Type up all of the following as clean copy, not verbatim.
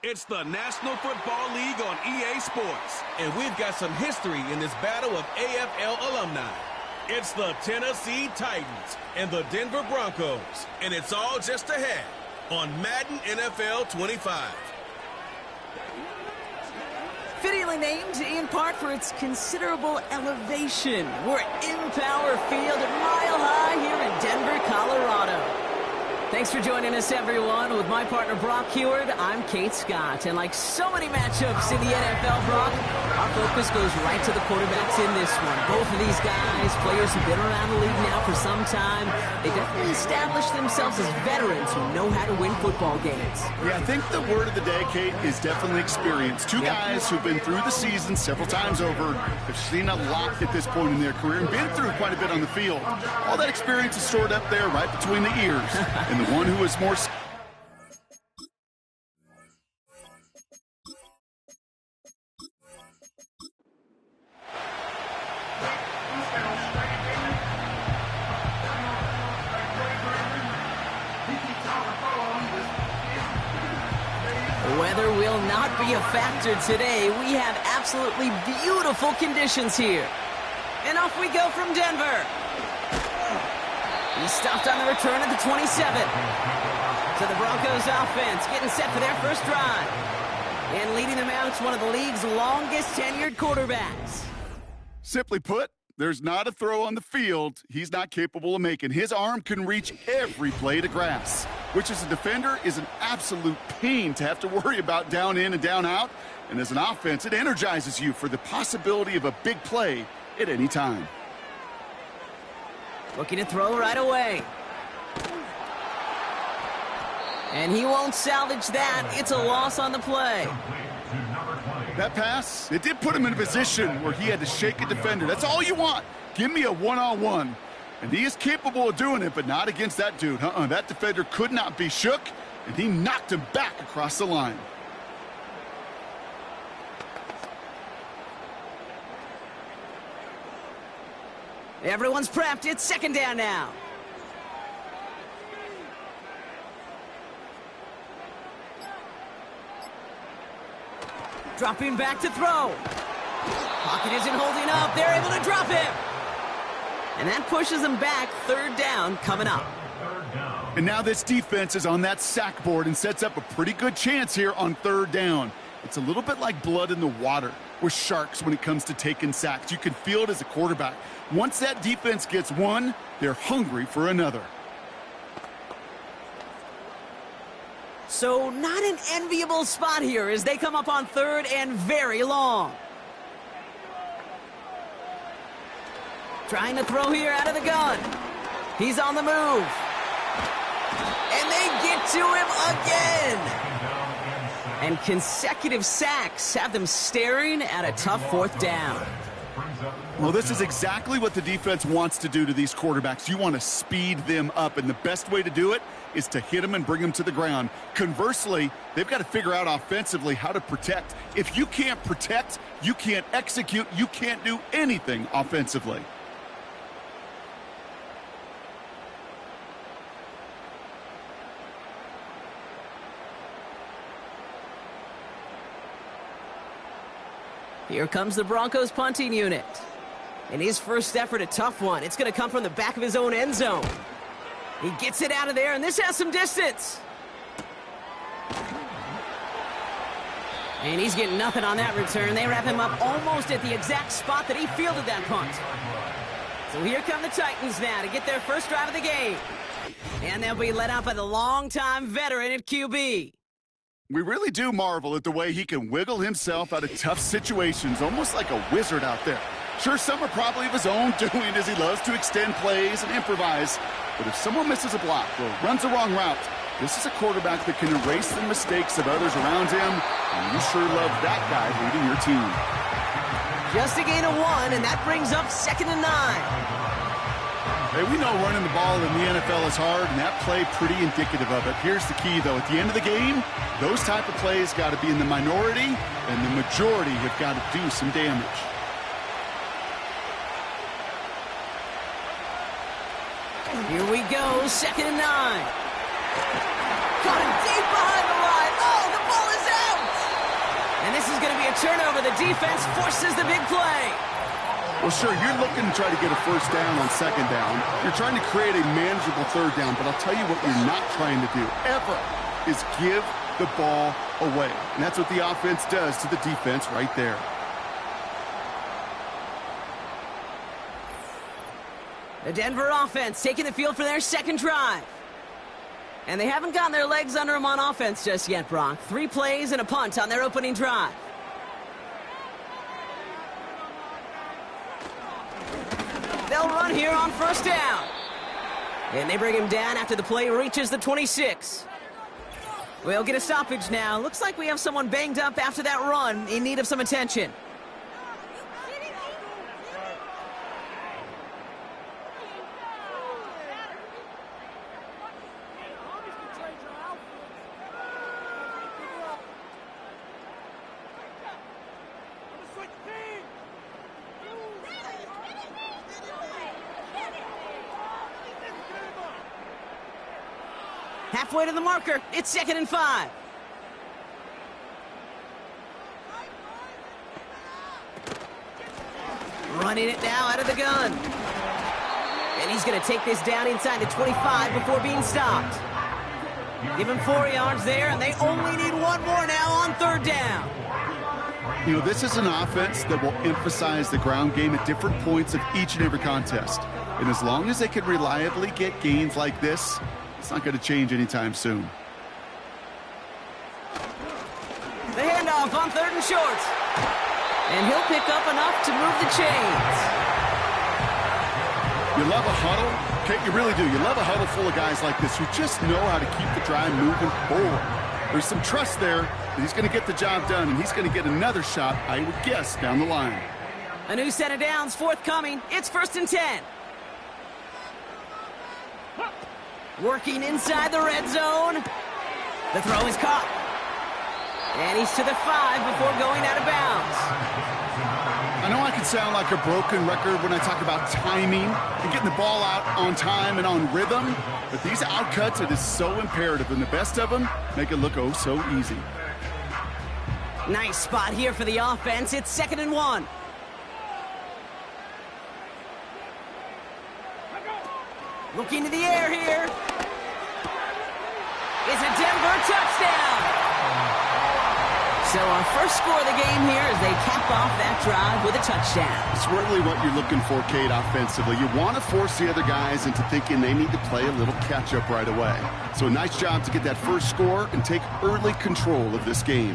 It's the National Football League on EA Sports, and we've got some history in this battle of AFL alumni. It's the Tennessee Titans and the Denver Broncos, and it's all just ahead on Madden NFL 25. Fittingly named in part for its considerable elevation. We're at Empower Field at Mile High here in Denver, Colorado. Thanks for joining us, everyone. With my partner, Brock Heward, I'm Kate Scott. And like so many matchups in the NFL, Brock, our focus goes right to the quarterbacks in this one. Both of these guys, players who've been around the league now for some time, they definitely established themselves as veterans who know how to win football games. Yeah, I think the word of the day, Kate, is definitely experience. Two guys who've been through the season several times over, have seen a lot at this point in their career, and been through quite a bit on the field. All that experience is stored up there right between the ears. And the one who is more... Weather will not be a factor today. We have absolutely beautiful conditions here. And off we go from Denver. He stopped on the return at the 27. So the Broncos offense getting set for their first drive. And leading them out, one of the league's longest tenured quarterbacks. Simply put, there's not a throw on the field he's not capable of making. His arm can reach every blade of grass, which as a defender is an absolute pain to have to worry about down in and down out. And as an offense, it energizes you for the possibility of a big play at any time. Looking to throw right away. And he won't salvage that. It's a loss on the play. That pass, it did put him in a position where he had to shake a defender. That's all you want. Give me a one-on-one. And he is capable of doing it, but not against that dude. That defender could not be shook, and he knocked him back across the line. Everyone's prepped. It's second down now. Dropping back to throw. Pocket isn't holding up. They're able to drop him. And that pushes them back. Third down coming up. And now this defense is on that sack board and sets up a pretty good chance here on third down. It's a little bit like blood in the water with sharks when it comes to taking sacks. You can feel it as a quarterback. Once that defense gets one, they're hungry for another. So not an enviable spot here as they come up on third and very long. Trying to throw here out of the gun. He's on the move. And they get to him again. And consecutive sacks have them staring at a tough fourth down. Well, this is exactly what the defense wants to do to these quarterbacks. You want to speed them up, and the best way to do it is to hit them and bring them to the ground. Conversely, they've got to figure out offensively how to protect. If you can't protect, you can't execute, you can't do anything offensively. Here comes the Broncos punting unit. In his first effort, a tough one. It's going to come from the back of his own end zone. He gets it out of there, and this has some distance. And he's getting nothing on that return. They wrap him up almost at the exact spot that he fielded that punt. So here come the Titans now to get their first drive of the game. And they'll be led out by the longtime veteran at QB. We really do marvel at the way he can wiggle himself out of tough situations, almost like a wizard out there. Sure, some are probably of his own doing as he loves to extend plays and improvise. But if someone misses a block or runs the wrong route, this is a quarterback that can erase the mistakes of others around him. And you sure love that guy leading your team. Just a gain of 1, and that brings up 2nd and 9. Hey, we know running the ball in the NFL is hard, and that play pretty indicative of it. Here's the key, though. At the end of the game, those type of plays got to be in the minority, and the majority have got to do some damage. Here we go, 2nd and 9. Got him deep behind the line. Oh, the ball is out. turnover. The defense forces the big play. Well, sure, you're looking to try to get a first down on second down. You're trying to create a manageable third down, but I'll tell you what you're not trying to do, ever, is give the ball away. And that's what the offense does to the defense right there. The Denver offense taking the field for their second drive. And they haven't gotten their legs under them on offense just yet, Brock. 3 plays and a punt on their opening drive. They'll run here on first down. And they bring him down after the play reaches the 26. We'll get a stoppage now. Looks like we have someone banged up after that run in need of some attention. Halfway to the marker. It's 2nd and 5. Running it now out of the gun. And he's going to take this down inside the 25 before being stopped. Give him 4 yards there, and they only need 1 more now on third down. You know, this is an offense that will emphasize the ground game at different points of each and every contest. And as long as they can reliably get gains like this, it's not going to change anytime soon. The handoff on 3rd and short. And he'll pick up enough to move the chains. You love a huddle? Okay, you really do. You love a huddle full of guys like this who just know how to keep the drive moving forward. There's some trust there that he's going to get the job done, and he's going to get another shot, I would guess, down the line. A new set of downs forthcoming. It's 1st and 10. Working inside the red zone. The throw is caught. And he's to the 5 before going out of bounds. I know I can sound like a broken record when I talk about timing and getting the ball out on time and on rhythm, but these outcuts, it is so imperative, and the best of them make it look oh so easy. Nice spot here for the offense. It's 2nd and 1. Looking to the air here. It's a Denver touchdown. So our first score of the game here as they cap off that drive with a touchdown. It's really what you're looking for, Kate, offensively. You want to force the other guys into thinking they need to play a little catch-up right away. So a nice job to get that first score and take early control of this game.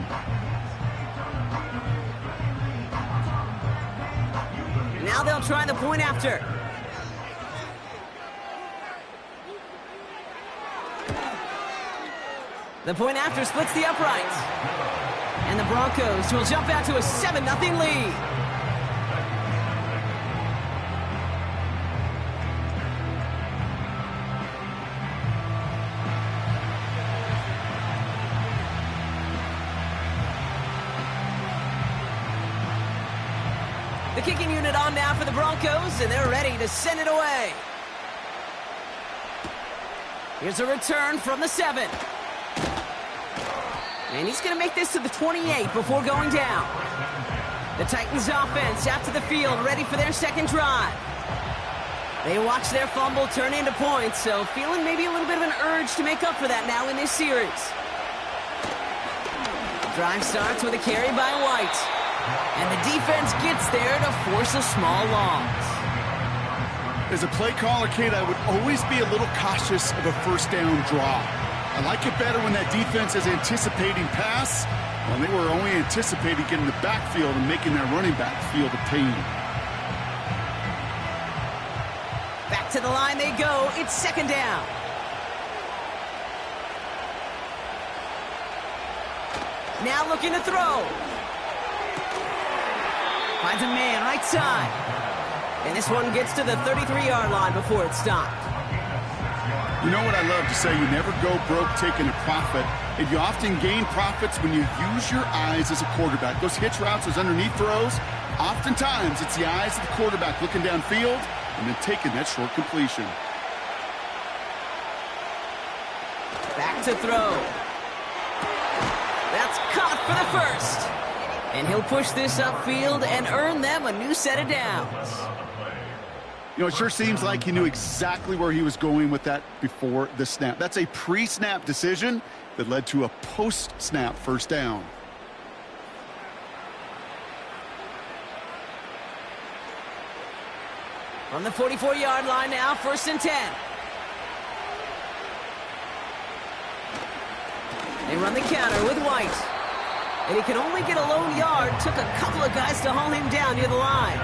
Now they'll try the point after. The point after splits the uprights. And the Broncos will jump out to a 7-0 lead. The kicking unit on now for the Broncos, and they're ready to send it away. Here's a return from the 7. And he's going to make this to the 28 before going down. The Titans offense out to the field, ready for their second drive. They watch their fumble turn into points, so feeling maybe a little bit of an urge to make up for that now in this series. Drive starts with a carry by White. And the defense gets there to force a small loss. As a play caller, Kate, I would always be a little cautious of a first down draw. I like it better when that defense is anticipating pass, when they were only anticipating getting the backfield and making their running back feel the pain. Back to the line they go. It's 2nd down. Now looking to throw. Finds a man right side. And this one gets to the 33-yard line before it's stopped. You know what I love to say? You never go broke taking a profit. And you often gain profits when you use your eyes as a quarterback. Those hitch routes, those underneath throws, oftentimes it's the eyes of the quarterback looking downfield and then taking that short completion. Back to throw. That's caught for the first. And he'll push this upfield and earn them a new set of downs. You know, it sure seems like he knew exactly where he was going with that before the snap. That's a pre-snap decision that led to a post-snap first down. From the 44-yard line now, 1st and 10. They run the counter with White. And he can only get a lone yard. Took a couple of guys to haul him down near the line.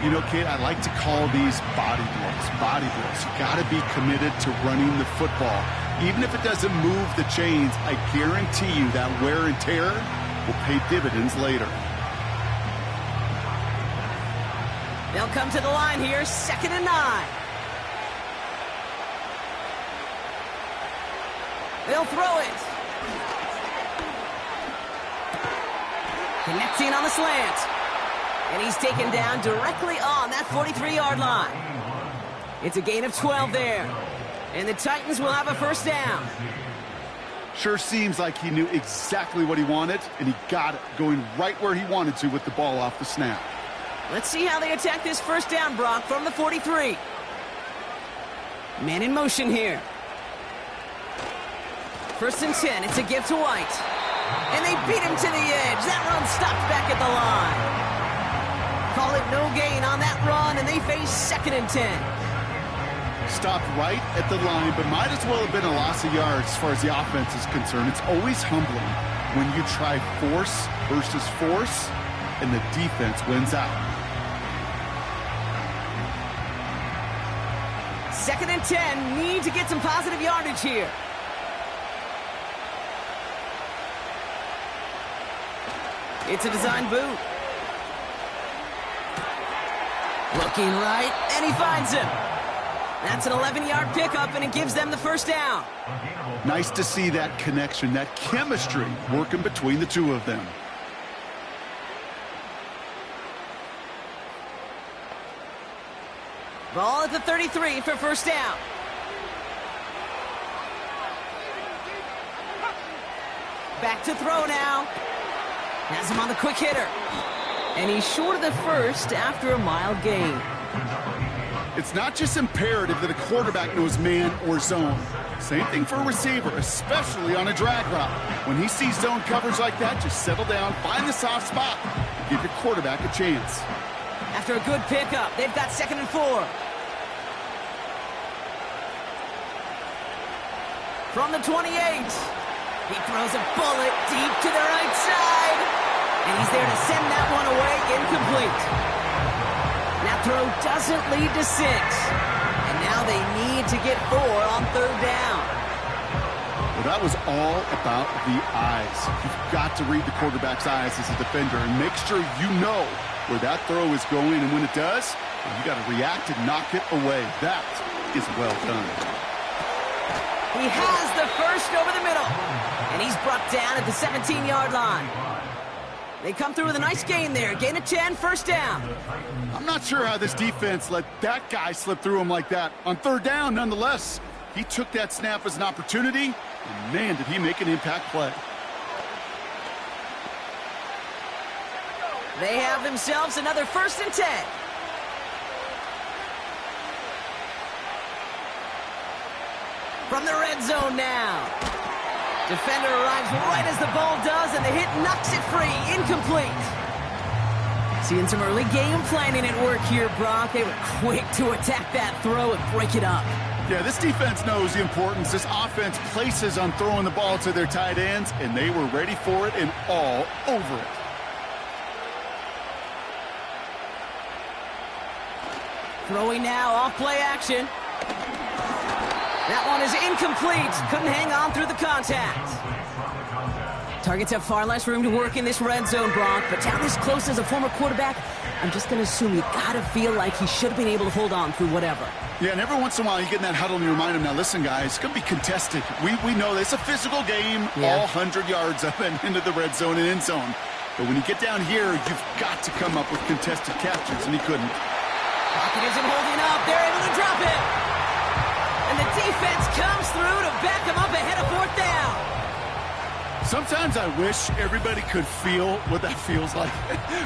You know, Kate, I like to call these body blows. Body blows. You got to be committed to running the football. Even if it doesn't move the chains, I guarantee you that wear and tear will pay dividends later. They'll come to the line here, 2nd and 9. They'll throw it. Connecting on the slant. And he's taken down directly on that 43-yard line. It's a gain of 12 there. And the Titans will have a 1st down. Sure seems like he knew exactly what he wanted, and he got it, going right where he wanted to with the ball off the snap. Let's see how they attack this 1st down, Brock, from the 43. Man in motion here. 1st and 10. It's a give to White. And they beat him to the edge. That run stopped back at the line. Call it no gain on that run, and they face 2nd and 10. Stopped right at the line, but might as well have been a loss of yards as far as the offense is concerned. It's always humbling when you try force versus force, and the defense wins out. 2nd and 10. Need to get some positive yardage here. It's a design boot. Looking right, and he finds him. That's an 11-yard pickup, and it gives them the 1st down. Nice to see that connection, that chemistry working between the two of them. Ball at the 33 for 1st down. Back to throw now. Has him on the quick hitter. And he's short of the 1st after a mild gain. It's not just imperative that a quarterback knows man or zone. Same thing for a receiver, especially on a drag route. When he sees zone coverage like that, just settle down, find the soft spot, and give your quarterback a chance. After a good pickup, they've got 2nd and 4. From the 28, he throws a bullet deep to the right side. And he's there to send that one away, incomplete. That throw doesn't lead to 6. And now they need to get 4 on 3rd down. Well, that was all about the eyes. You've got to read the quarterback's eyes as a defender and make sure you know where that throw is going. And when it does, you got to react and knock it away. That is well done. He has the 1st over the middle. And he's brought down at the 17-yard line. They come through with a nice gain there. Gain of 10, 1st down. I'm not sure how this defense let that guy slip through him like that. On 3rd down, nonetheless, he took that snap as an opportunity, and man, did he make an impact play. They have themselves another 1st and 10. From the red zone now. Defender arrives right as the ball does, and the hit knocks it free. Incomplete. Seeing some early game planning at work here, Brock. They were quick to attack that throw and break it up. Yeah, this defense knows the importance this offense places on throwing the ball to their tight ends, and they were ready for it and all over it. Throwing now, off play action. That one is incomplete. Couldn't hang on through the contact. Targets have far less room to work in this red zone, Brock, but down this close as a former quarterback, I'm just going to assume you got to feel like he should have been able to hold on through whatever. Yeah, and every once in a while you get in that huddle and you remind him, now listen, guys, it's going to be contested. We know this. It's a physical game, all 100 yards up and into the red zone and end zone. But when you get down here, you've got to come up with contested captures, and he couldn't. Pocket isn't holding up. They're able to drop it. And the defense comes through to back him up ahead of 4th down. Sometimes I wish everybody could feel what that feels like.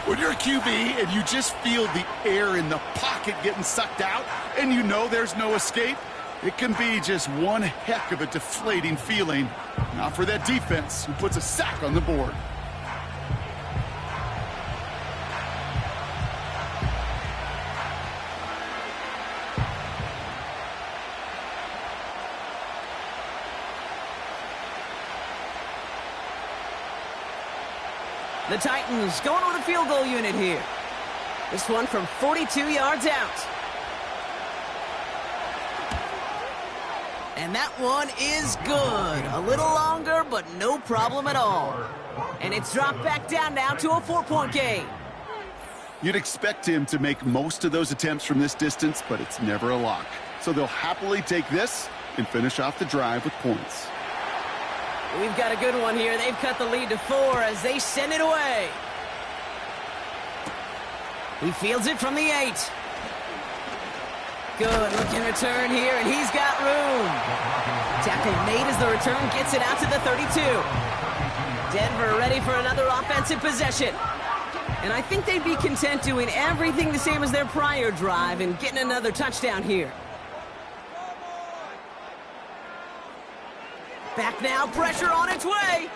When you're a QB and you just feel the air in the pocket getting sucked out and you know there's no escape, it can be just one heck of a deflating feeling. Not for that defense who puts a sack on the board. The Titans going with a field goal unit here. This one from 42 yards out. And that one is good. A little longer, but no problem at all. And it's dropped back down now to a 4-point game. You'd expect him to make most of those attempts from this distance, but it's never a lock. So they'll happily take this and finish off the drive with points. We've got a good one here. They've cut the lead to 4 as they send it away. He fields it from the 8. Good looking return here, and he's got room. Tackle made as the return gets it out to the 32. Denver ready for another offensive possession. And I think they'd be content doing everything the same as their prior drive and getting another touchdown here. Back now, pressure on its way.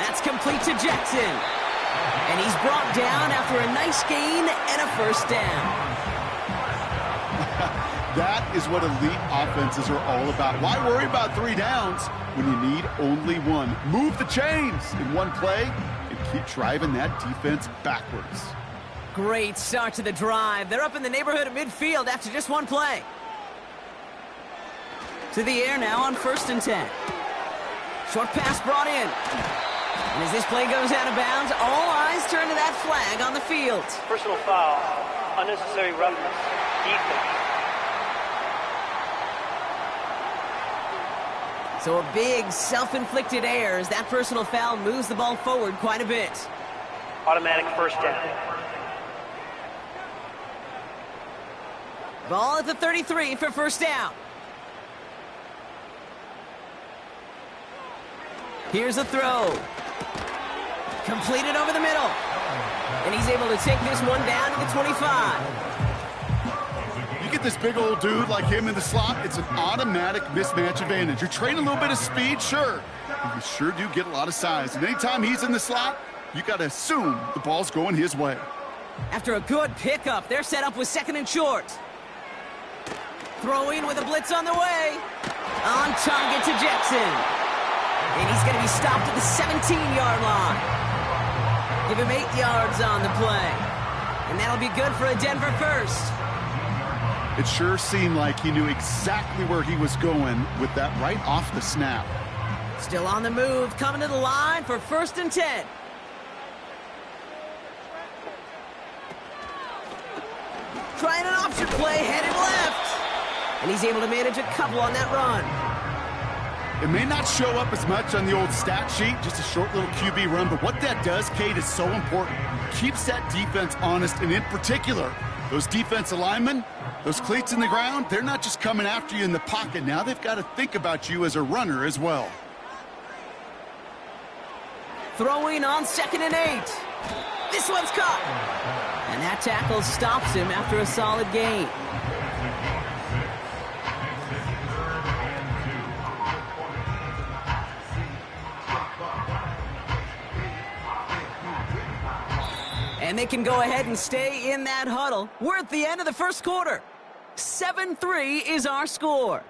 That's complete to Jackson. And he's brought down after a nice gain and a first down. That is what elite offenses are all about. Why worry about 3 downs when you need only one? Move the chains in one play and keep driving that defense backwards. Great start to the drive. They're up in the neighborhood of midfield after just one play. To the air now on 1st and 10. Short pass brought in. And as this play goes out of bounds, all eyes turn to that flag on the field. Personal foul, unnecessary roughness, defense. So a big self-inflicted error as that personal foul moves the ball forward quite a bit. Automatic first down. Ball at the 33 for first down. Here's a throw. Completed over the middle. And he's able to take this one down to the 25. You get this big old dude like him in the slot, it's an automatic mismatch advantage. You're trading a little bit of speed, sure, but you sure do get a lot of size. And anytime he's in the slot, you got to assume the ball's going his way. After a good pickup, they're set up with 2nd and short. Throwing with a blitz on the way. On target to Jackson. And he's going to be stopped at the 17-yard line. Give him 8 yards on the play. And that'll be good for a Denver first. It sure seemed like he knew exactly where he was going with that right off the snap. Still on the move, coming to the line for 1st and 10. Trying an option play, headed left. And he's able to manage a couple on that run. It may not show up as much on the old stat sheet, just a short little QB run, but what that does, Kate, is so important. Keeps that defense honest, and in particular, those defensive linemen, those cleats in the ground, they're not just coming after you in the pocket. Now they've got to think about you as a runner as well. Throwing on 2nd and 8. This one's caught. And that tackle stops him after a solid gain. And they can go ahead and stay in that huddle. We're at the end of the first quarter. 7-3 is our score.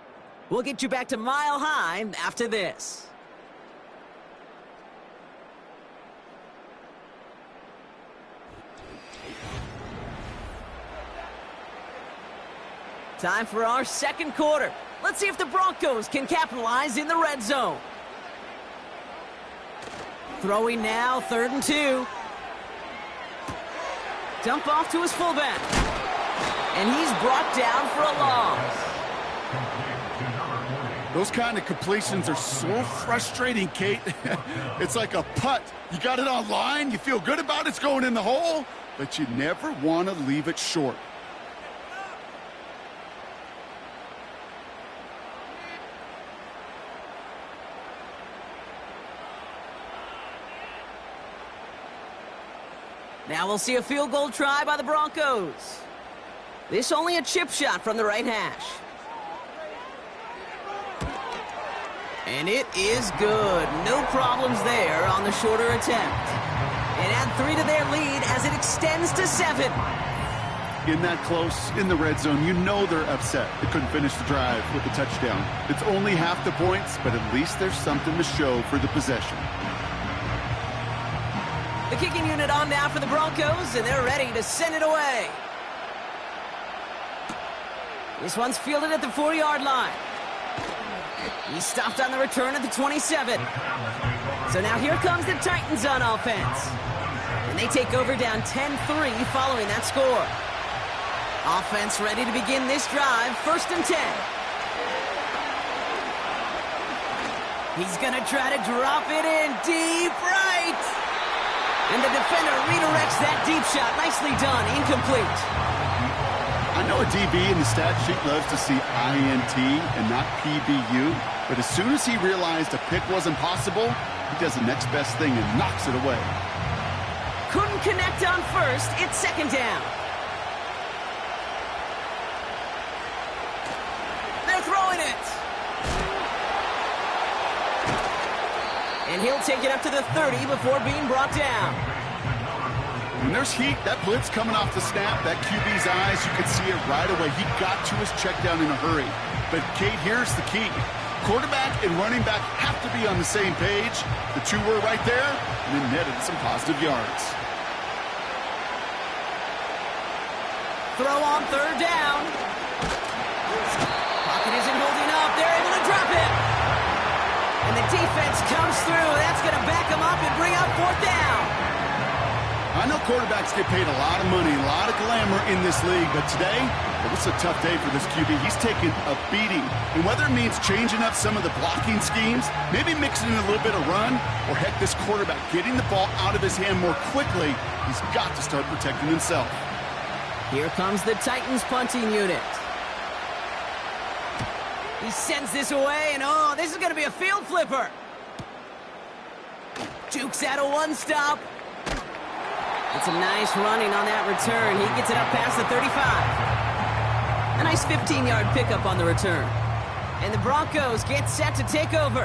We'll get you back to Mile High after this. Time for our second quarter. Let's see if the Broncos can capitalize in the red zone. Throwing now, 3rd and 2. Dump off to his fullback. And he's brought down for a loss. Those kind of completions are so frustrating, Kate. It's like a putt. You got it on line, you feel good about it's going in the hole, but you never want to leave it short. Now we'll see a field goal try by the Broncos. This only a chip shot from the right hash. And it is good. No problems there on the shorter attempt. And add 3 to their lead as it extends to 7. In that close, in the red zone, you know they're upset. They couldn't finish the drive with a touchdown. It's only half the points, but at least there's something to show for the possession. The kicking unit on now for the Broncos, and they're ready to send it away. This one's fielded at the 4-yard line. He stopped on the return at the 27. So now here comes the Titans on offense. And they take over down 10-3 following that score. Offense ready to begin this drive, 1st and 10. He's going to try to drop it in deep right. And the defender redirects that deep shot. Nicely done, incomplete. I know a DB in the stat sheet loves to see INT and not PBU, but as soon as he realized a pick wasn't possible, he does the next best thing and knocks it away. Couldn't connect on 1st. It's 2nd down. They're throwing it. And he'll take it up to the 30 before being brought down. When there's heat, that blitz coming off the snap, that QB's eyes, you could see it right away. He got to his check down in a hurry. But, Kate, here's the key. Quarterback and running back have to be on the same page. The two were right there, and then netted some positive yards. Throw on 3rd down. Pocket isn't holding up. They're able to drop it. And the defense comes through. That's going to back them up and bring up 4th down. I know quarterbacks get paid a lot of money, a lot of glamour in this league, but today, it was a tough day for this QB. He's taken a beating. And whether it means changing up some of the blocking schemes, maybe mixing in a little bit of run, or heck, this quarterback getting the ball out of his hand more quickly, he's got to start protecting himself. Here comes the Titans punting unit. He sends this away, and oh, this is going to be a field flipper. Jukes out a one-stop. It's a nice running on that return. He gets it up past the 35. A nice 15-yard pickup on the return. And the Broncos get set to take over.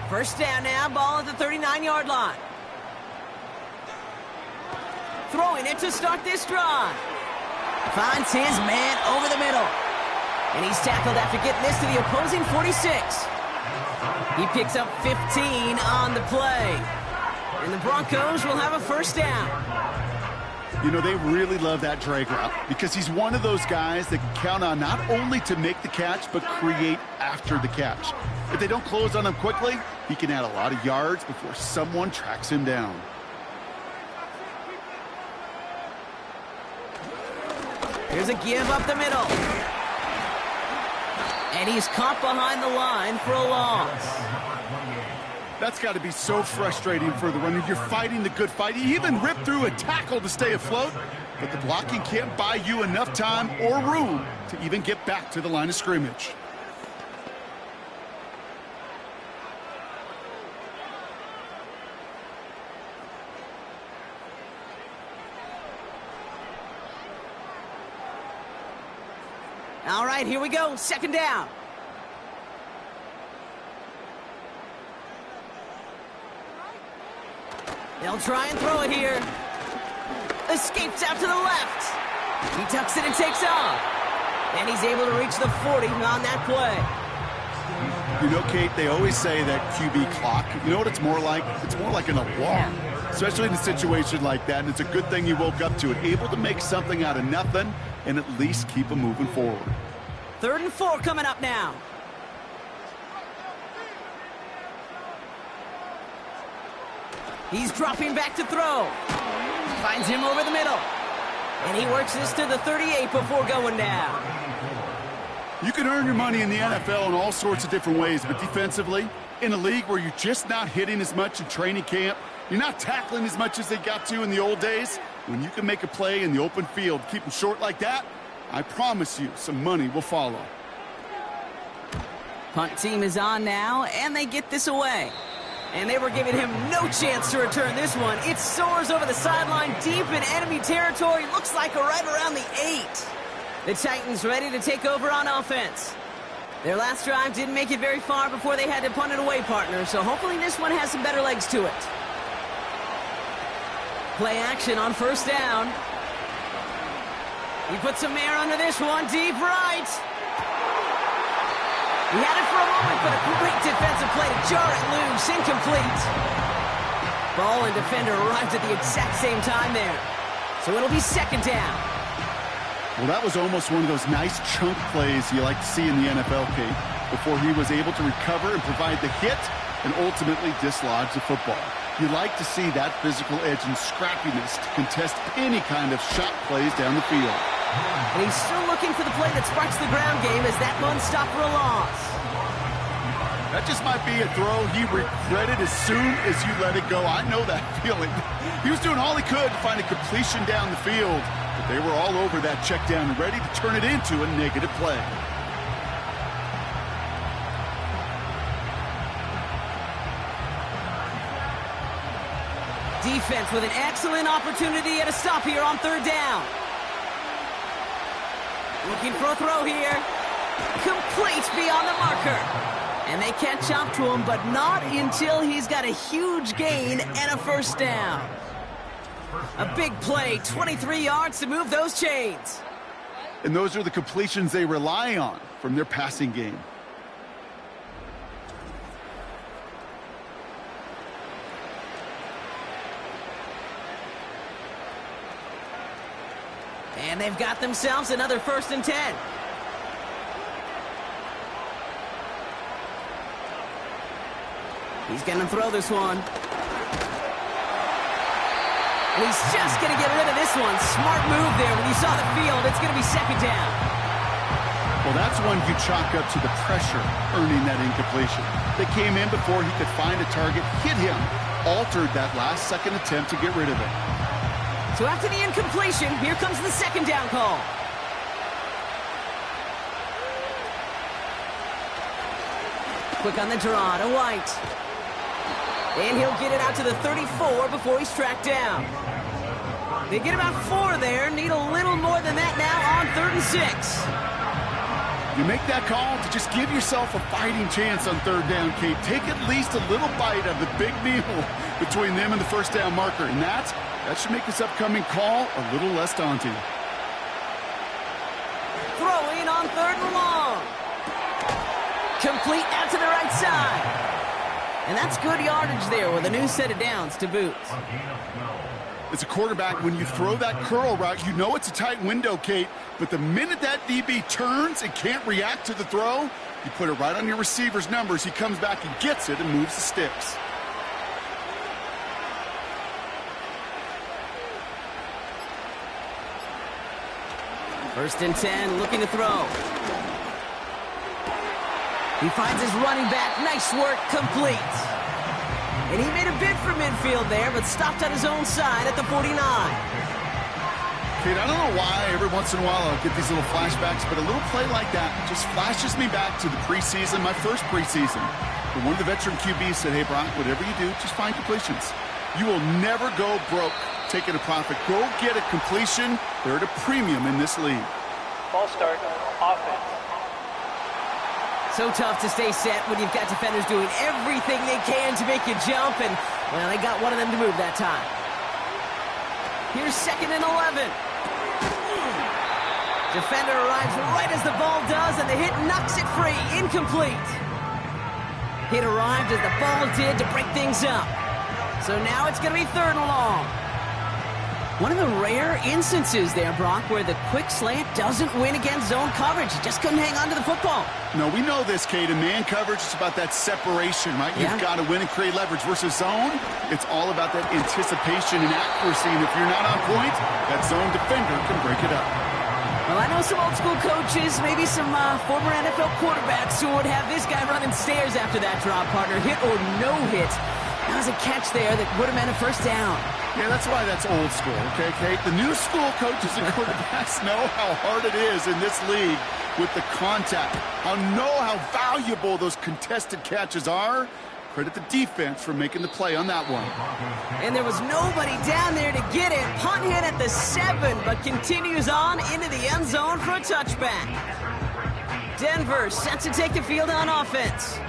1st down now, ball at the 39-yard line. Throwing it to start this drive. Finds his man over the middle. And he's tackled after getting this to the opposing 46. He picks up 15 on the play. And the Broncos will have a 1st down. You know, they really love that drag route because he's one of those guys that can count on not only to make the catch, but create after the catch. If they don't close on him quickly, he can add a lot of yards before someone tracks him down. Here's a give up the middle. And he's caught behind the line for a loss. That's got to be so frustrating for the runner. You're fighting the good fight. You even ripped through a tackle to stay afloat, but the blocking can't buy you enough time or room to even get back to the line of scrimmage. All right, here we go. 2nd down. They'll try and throw it here. Escapes out to the left. He tucks it and takes off. And he's able to reach the 40 on that play. You know, Kate, they always say that QB clock, you know what it's more like? It's more like an alarm, especially in a situation like that. And it's a good thing you woke up to it, able to make something out of nothing and at least keep them moving forward. 3rd and 4 coming up now. He's dropping back to throw. Finds him over the middle. And he works this to the 38 before going down. You can earn your money in the NFL in all sorts of different ways, but defensively, in a league where you're just not hitting as much in training camp, you're not tackling as much as they got to in the old days, when you can make a play in the open field, keep them short like that, I promise you some money will follow. Punt team is on now, and they get this away. And they were giving him no chance to return this one. It soars over the sideline deep in enemy territory. Looks like right around the 8. The Titans ready to take over on offense. Their last drive didn't make it very far before they had to punt it away, partner. So hopefully this one has some better legs to it. Play action on first down. He puts some air under this one. Deep right. He had it for a moment, but a great defensive play to jar it loose. Incomplete. Ball and defender arrived at the exact same time there. So it'll be second down. Well, that was almost one of those nice chunk plays you like to see in the NFL, Kate, before he was able to recover and provide the hit and ultimately dislodge the football. You like to see that physical edge and scrappiness to contest any kind of shot plays down the field. And he's still looking for the play that sparks the ground game as that one stopped for a loss. That just might be a throw he regretted as soon as you let it go. I know that feeling. He was doing all he could to find a completion down the field, but they were all over that check down and ready to turn it into a negative play. Defense with an excellent opportunity at a stop here on third down. Looking for a throw here. Complete beyond the marker. And they catch up to him, but not until he's got a huge gain and a first down. A big play, 23 yards to move those chains. And those are the completions they rely on from their passing game. And they've got themselves another 1st and 10. He's going to throw this one. And he's just going to get rid of this one. Smart move there. When you saw the field, it's going to be second down. Well, that's one you chalk up to the pressure earning that incompletion. They came in before he could find a target, hit him, altered that last-second attempt to get rid of it. So after the incompletion, here comes the second down call. Quick on the draw to White. And he'll get it out to the 34 before he's tracked down. They get about 4 there. Need a little more than that now on 3rd and 6. You make that call to just give yourself a fighting chance on third down, Kate. Take at least a little bite of the big meal between them and the first down marker. And that should make this upcoming call a little less daunting. Throwing on 3rd and long. Complete out to the right side. And that's good yardage there with a new set of downs to boot. As a quarterback, when you throw that curl route, you know it's a tight window, Kate. But the minute that DB turns and can't react to the throw, you put it right on your receiver's numbers. He comes back and gets it and moves the sticks. First and 10, looking to throw. He finds his running back. Nice work, complete. And he made a bid for midfield there, but stopped on his own side at the 49. Kate, I don't know why every once in a while I'll get these little flashbacks, but a little play like that just flashes me back to the preseason, my first preseason. But one of the veteran QBs said, hey, Brock, whatever you do, just find completions. You will never go broke taking a profit. Go get a completion. They're at a premium in this league. Ball start, offense. So tough to stay set when you've got defenders doing everything they can to make you jump, and, well, they got one of them to move that time. Here's 2nd and 11. Defender arrives right as the ball does, and the hit knocks it free. Incomplete. Hit arrived as the ball did to break things up. So now it's going to be 3rd and long. One of the rare instances there, Brock, where the quick slant doesn't win against zone coverage. He just couldn't hang on to the football. No, we know this, Kate. In man coverage, it's about that separation, right? Yeah. You've got to win and create leverage. Versus zone, it's all about that anticipation and accuracy. And if you're not on point, that zone defender can break it up. Well, I know some old school coaches, maybe some former NFL quarterbacks who would have this guy running stairs after that drop, partner. Hit or no hit. That was a catch there that would have meant a first down. Yeah, that's why that's old school, okay, Kate? The new school coaches and quarterbacks know how hard it is in this league with the contact. Know how valuable those contested catches are. Credit the defense for making the play on that one. And there was nobody down there to get it. Punt hit at the 7, but continues on into the end zone for a touchback. Denver set to take the field on offense.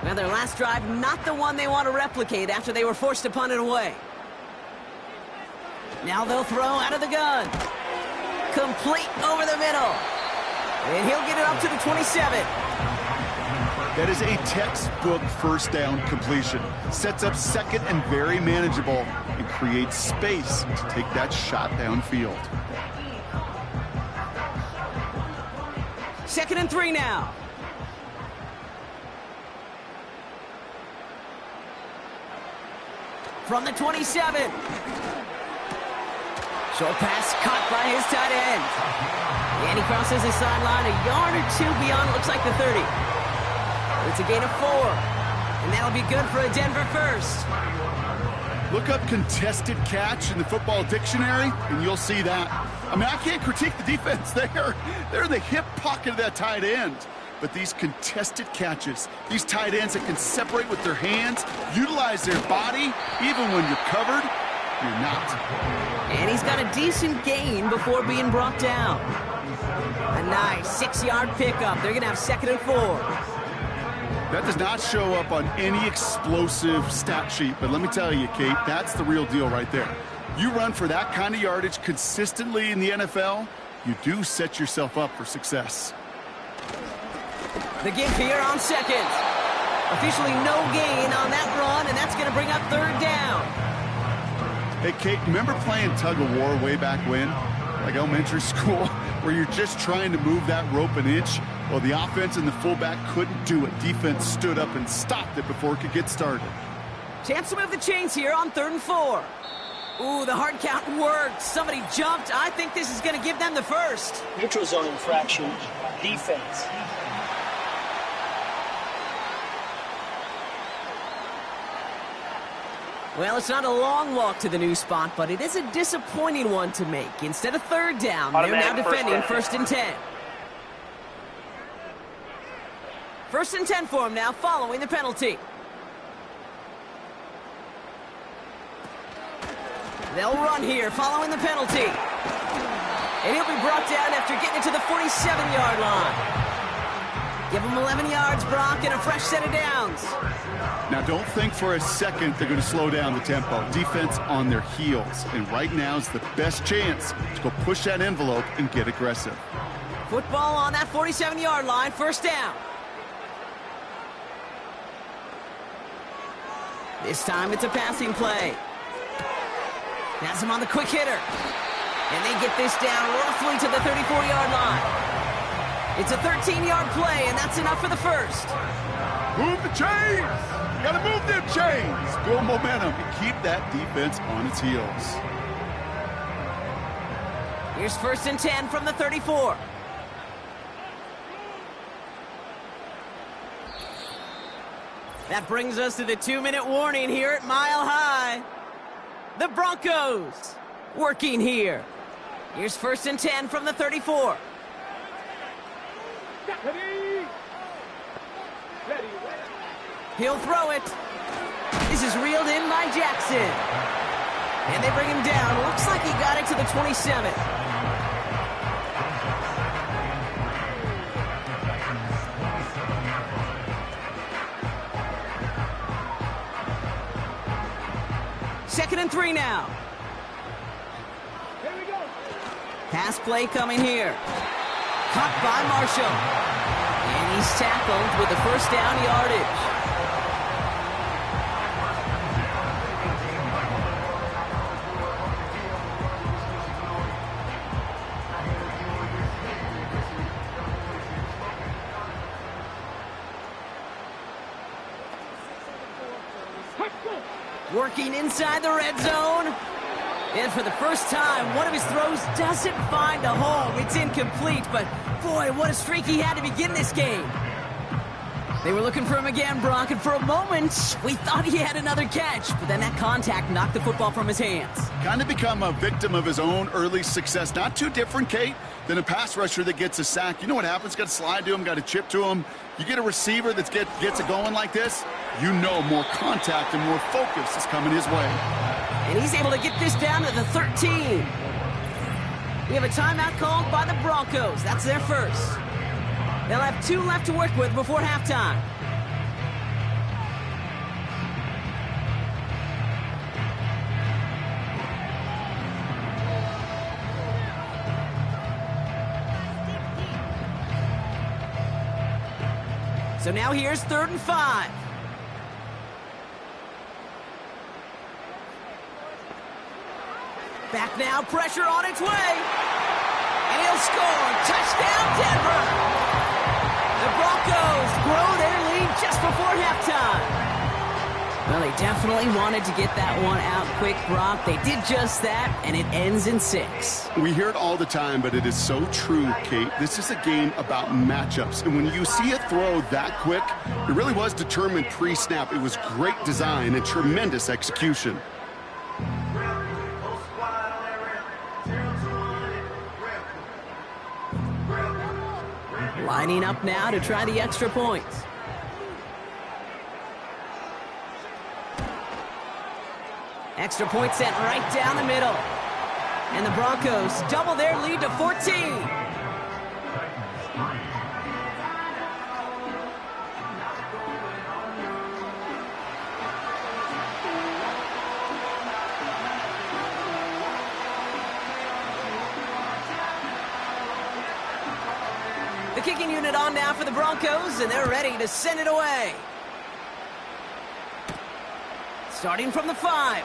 Now their last drive, not the one they want to replicate after they were forced to punt it away. Now they'll throw out of the gun. Complete over the middle. And he'll get it up to the 27. That is a textbook first down completion. Sets up second and very manageable and creates space to take that shot downfield. 2nd and 3 now. From the 27. Short pass caught by his tight end. And he crosses his sideline a yard or two beyond, looks like the 30. It's a gain of 4. And that'll be good for a Denver first. Look up contested catch in the football dictionary, and you'll see that. I mean, I can't critique the defense there. They're in the hip pocket of that tight end. But these contested catches, these tight ends that can separate with their hands, utilize their body, even when you're covered, you're not. And he's got a decent gain before being brought down. A nice 6-yard pickup. They're going to have 2nd and 4. That does not show up on any explosive stat sheet, but let me tell you, Kate, that's the real deal right there. You run for that kind of yardage consistently in the NFL, you do set yourself up for success. The give here on 2nd. Officially no gain on that run, and that's going to bring up 3rd down. Hey, Kate, remember playing tug-of-war way back when? Like elementary school, where you're just trying to move that rope an inch? Well, the offense and the fullback couldn't do it. Defense stood up and stopped it before it could get started. Chance to move the chains here on 3rd and 4. Ooh, the hard count worked. Somebody jumped. I think this is going to give them the first. Neutral zone infraction, defense. Well, it's not a long walk to the new spot, but it is a disappointing one to make. Instead of 3rd down, they're now defending 1st and 10. 1st and 10 for him now, following the penalty. They'll run here, following the penalty. And he'll be brought down after getting it to the 47-yard line. Give him 11 yards, Brock, and a fresh set of downs. Now, don't think for a second they're going to slow down the tempo. Defense on their heels. And right now is the best chance to go push that envelope and get aggressive. Football on that 47-yard line, 1st down. This time it's a passing play. Has him on the quick hitter. And they get this down roughly to the 34-yard line. It's a 13-yard play, and that's enough for the first. Move the chains! You gotta move them chains! Build momentum and keep that defense on its heels. Here's 1st and 10 from the 34. That brings us to the 2-minute warning here at Mile High. The Broncos working here. Here's 1st and 10 from the 34. He'll throw it. This is reeled in by Jackson. And they bring him down. Looks like he got it to the 27. Second and 3 now. Here we go. Pass play coming here. Caught by Marshall. And he's tackled with the 1st down yardage. Working inside the red zone. And for the first time, one of his throws doesn't find a home. It's incomplete, but boy, what a streak he had to begin this game. They were looking for him again, Brock, and for a moment, we thought he had another catch, but then that contact knocked the football from his hands. Kind of become a victim of his own early success. Not too different, Kate, than a pass rusher that gets a sack. You know what happens? Got to slide to him, got to chip to him. You get a receiver that gets it going like this, you know more contact and more focus is coming his way. And he's able to get this down to the 13. We have a timeout called by the Broncos. That's their first. They'll have 2 left to work with before halftime. So now here's 3rd and 5. Back now, pressure on its way. And he'll score. Touchdown, Denver. The Broncos grow their lead just before halftime. Well, they definitely wanted to get that one out quick, Brock. They did just that, and it ends in 6. We hear it all the time, but it is so true, Kate. This is a game about matchups. And when you see a throw that quick, it really was determined pre-snap. It was great design and tremendous execution. Lining up now to try the extra points. Extra point sent right down the middle. And the Broncos double their lead to 14. The kicking unit on now for the Broncos, and they're ready to send it away. Starting from the 5.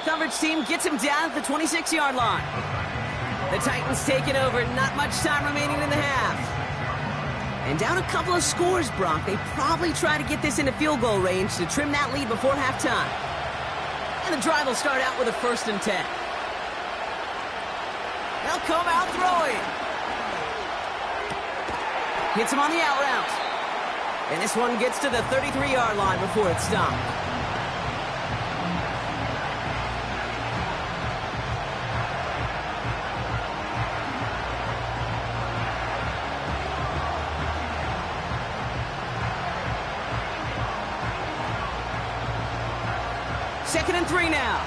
Coverage team gets him down at the 26-yard line. The Titans take it over. Not much time remaining in the half. And down a couple of scores, Brock. They probably try to get this into field goal range to trim that lead before halftime. And the drive will start out with a 1st and 10. They'll come out throwing. Hits him on the out route. And this one gets to the 33-yard line before it's stopped. Second and 3 now.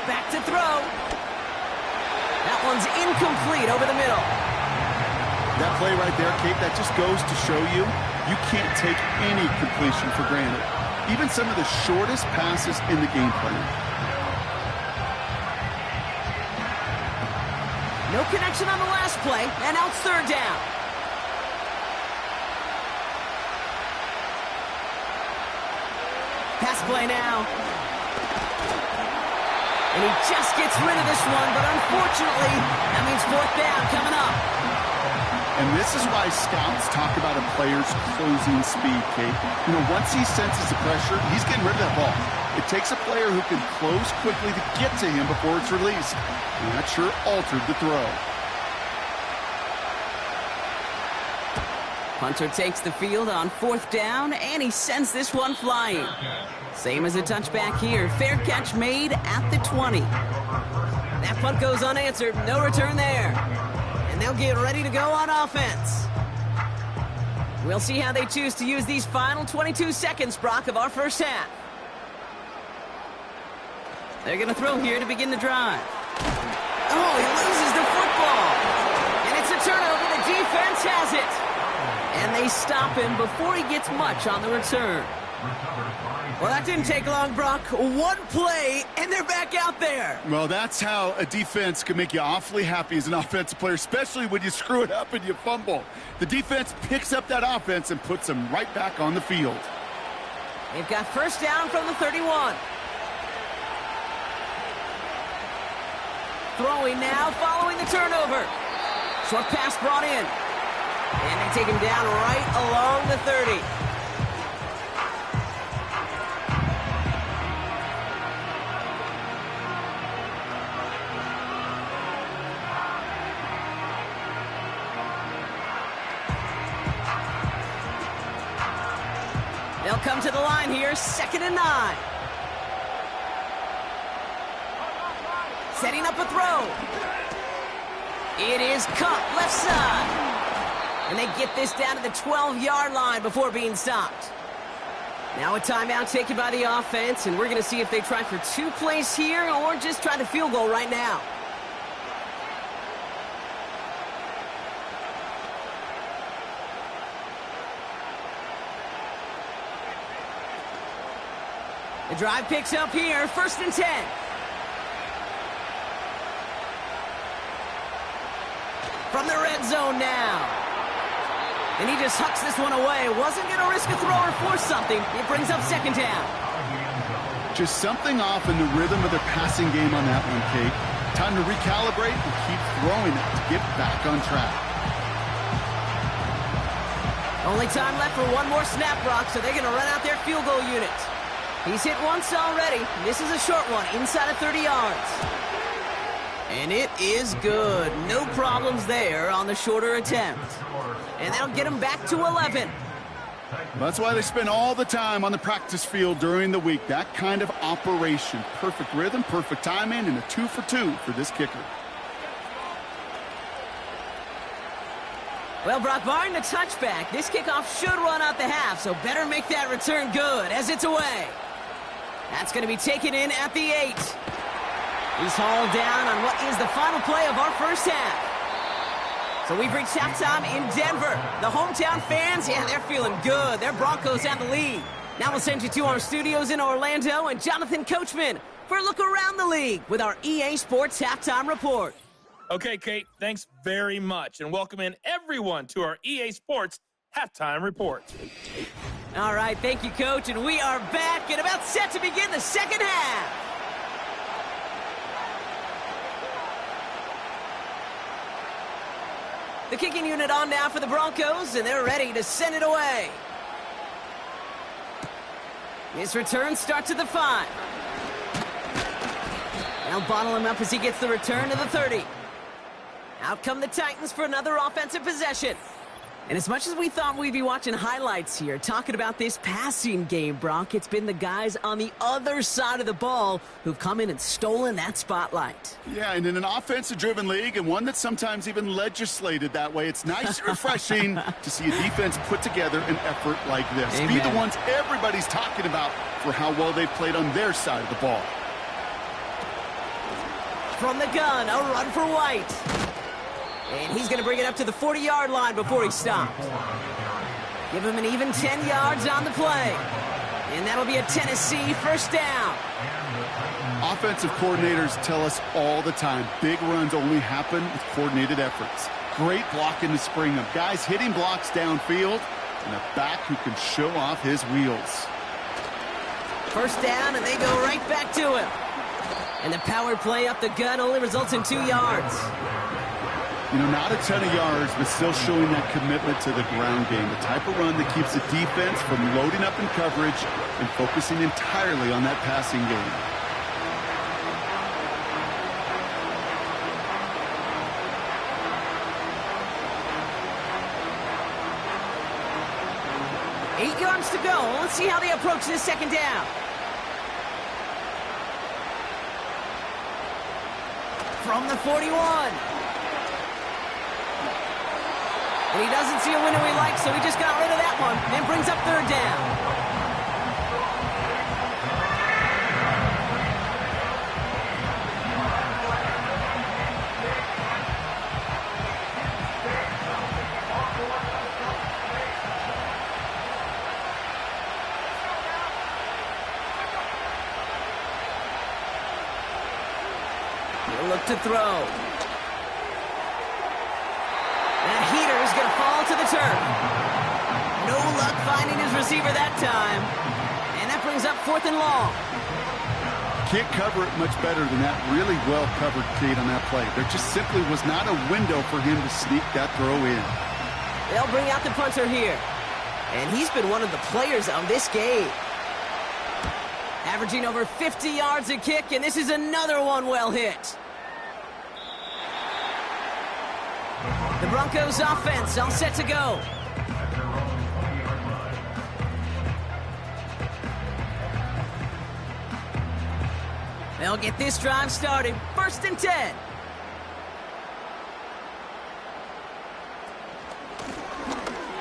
Back to throw. That one's incomplete over the middle. That play right there, Kate, that just goes to show you can't take any completion for granted. Even some of the shortest passes in the game plan. No connection on the last play, and now it's 3rd down. Pass play now. And he just gets rid of this one, but unfortunately, that means 4th down coming up. And this is why scouts talk about a player's closing speed, Kate. You know, once he senses the pressure, he's getting rid of that ball. It takes a player who can close quickly to get to him before it's released. And that sure altered the throw. Hunter takes the field on 4th down, and he sends this one flying. Same as a touchback here. Fair catch made at the 20. That punt goes unanswered. No return there. And they'll get ready to go on offense. We'll see how they choose to use these final 22 seconds, Brock, of our first half. They're going to throw here to begin the drive. Oh, he loses the football. And it's a turnover. The defense has it. And they stop him before he gets much on the return. Well, that didn't take long, Brock. One play, and they're back out there. Well, that's how a defense can make you awfully happy as an offensive player, especially when you screw it up and you fumble. The defense picks up that offense and puts them right back on the field. They've got 1st down from the 31. Throwing now, following the turnover. Short pass brought in. And they take him down right along the 30. They'll come to the line here, 2nd and 9. Setting up a throw. It is caught left side. And they get this down to the 12-yard line before being stopped. Now a timeout taken by the offense, and we're going to see if they try for 2 plays here or just try the field goal right now. The drive picks up here, 1st and 10. From the red zone now. And he just hucks this one away. Wasn't going to risk a throw or force something. It brings up 2nd down. Just something off in the rhythm of their passing game on that one, Kate. Time to recalibrate and keep throwing it to get back on track. Only time left for one more snap, Brock, so they're going to run out their field goal unit. He's hit once already. This is a short one, inside of 30 yards. And it is good. No problems there on the shorter attempt. And that'll get him back to 11. That's why they spend all the time on the practice field during the week. That kind of operation. Perfect rhythm, perfect timing, and a 2 for 2 for this kicker. Well, Brock, barring the touchback, this kickoff should run out the half, so better make that return good as it's away. That's going to be taken in at the 8. He's hauled down on what is the final play of our first half. So we've reached halftime in Denver. The hometown fans, yeah, they're feeling good. Their Broncos have the lead. Now we'll send you to our studios in Orlando and Jonathan Coachman for a look around the league with our EA Sports Halftime Report. Okay, Kate, thanks very much. And welcome in everyone to our EA Sports Halftime Report. All right, thank you, Coach. And we are back and about set to begin the second half. The kicking unit on now for the Broncos, and they're ready to send it away. His return starts at the 5. They'll bottle him up as he gets the return to the 30. Out come the Titans for another offensive possession. And as much as we thought we'd be watching highlights here, talking about this passing game, Brock, it's been the guys on the other side of the ball who've come in and stolen that spotlight. Yeah, and in an offensive-driven league, and one that's sometimes even legislated that way, it's nice and refreshing to see a defense put together an effort like this. Amen. Be the ones everybody's talking about for how well they played on their side of the ball. From the gun, a run for White. And he's going to bring it up to the 40-yard line before he stops. Give him an even 10 yards on the play. And that'll be a Tennessee first down. Offensive coordinators tell us all the time, big runs only happen with coordinated efforts. Great blocking to spring them. Guys hitting blocks downfield, and a back who can show off his wheels. First down, and they go right back to him. And the power play up the gut only results in 2 yards. You know, not a ton of yards, but still showing that commitment to the ground game. The type of run that keeps the defense from loading up in coverage and focusing entirely on that passing game. Eight yards to go. Let's see how they approach this second down. From the 41. And he doesn't see a window he likes, so he just got rid of that one and brings up 3rd down. He'll look to throw. That heater is going to fall to the turf. No luck finding his receiver that time. And that brings up 4th and long. Can't cover it much better than that. Really well covered, Kate, on that play. There just simply was not a window for him to sneak that throw in. They'll bring out the punter here. And he's been one of the players of this game. Averaging over 50 yards a kick, and this is another one well hit. The Broncos offense all set to go. They'll get this drive started. 1st and 10.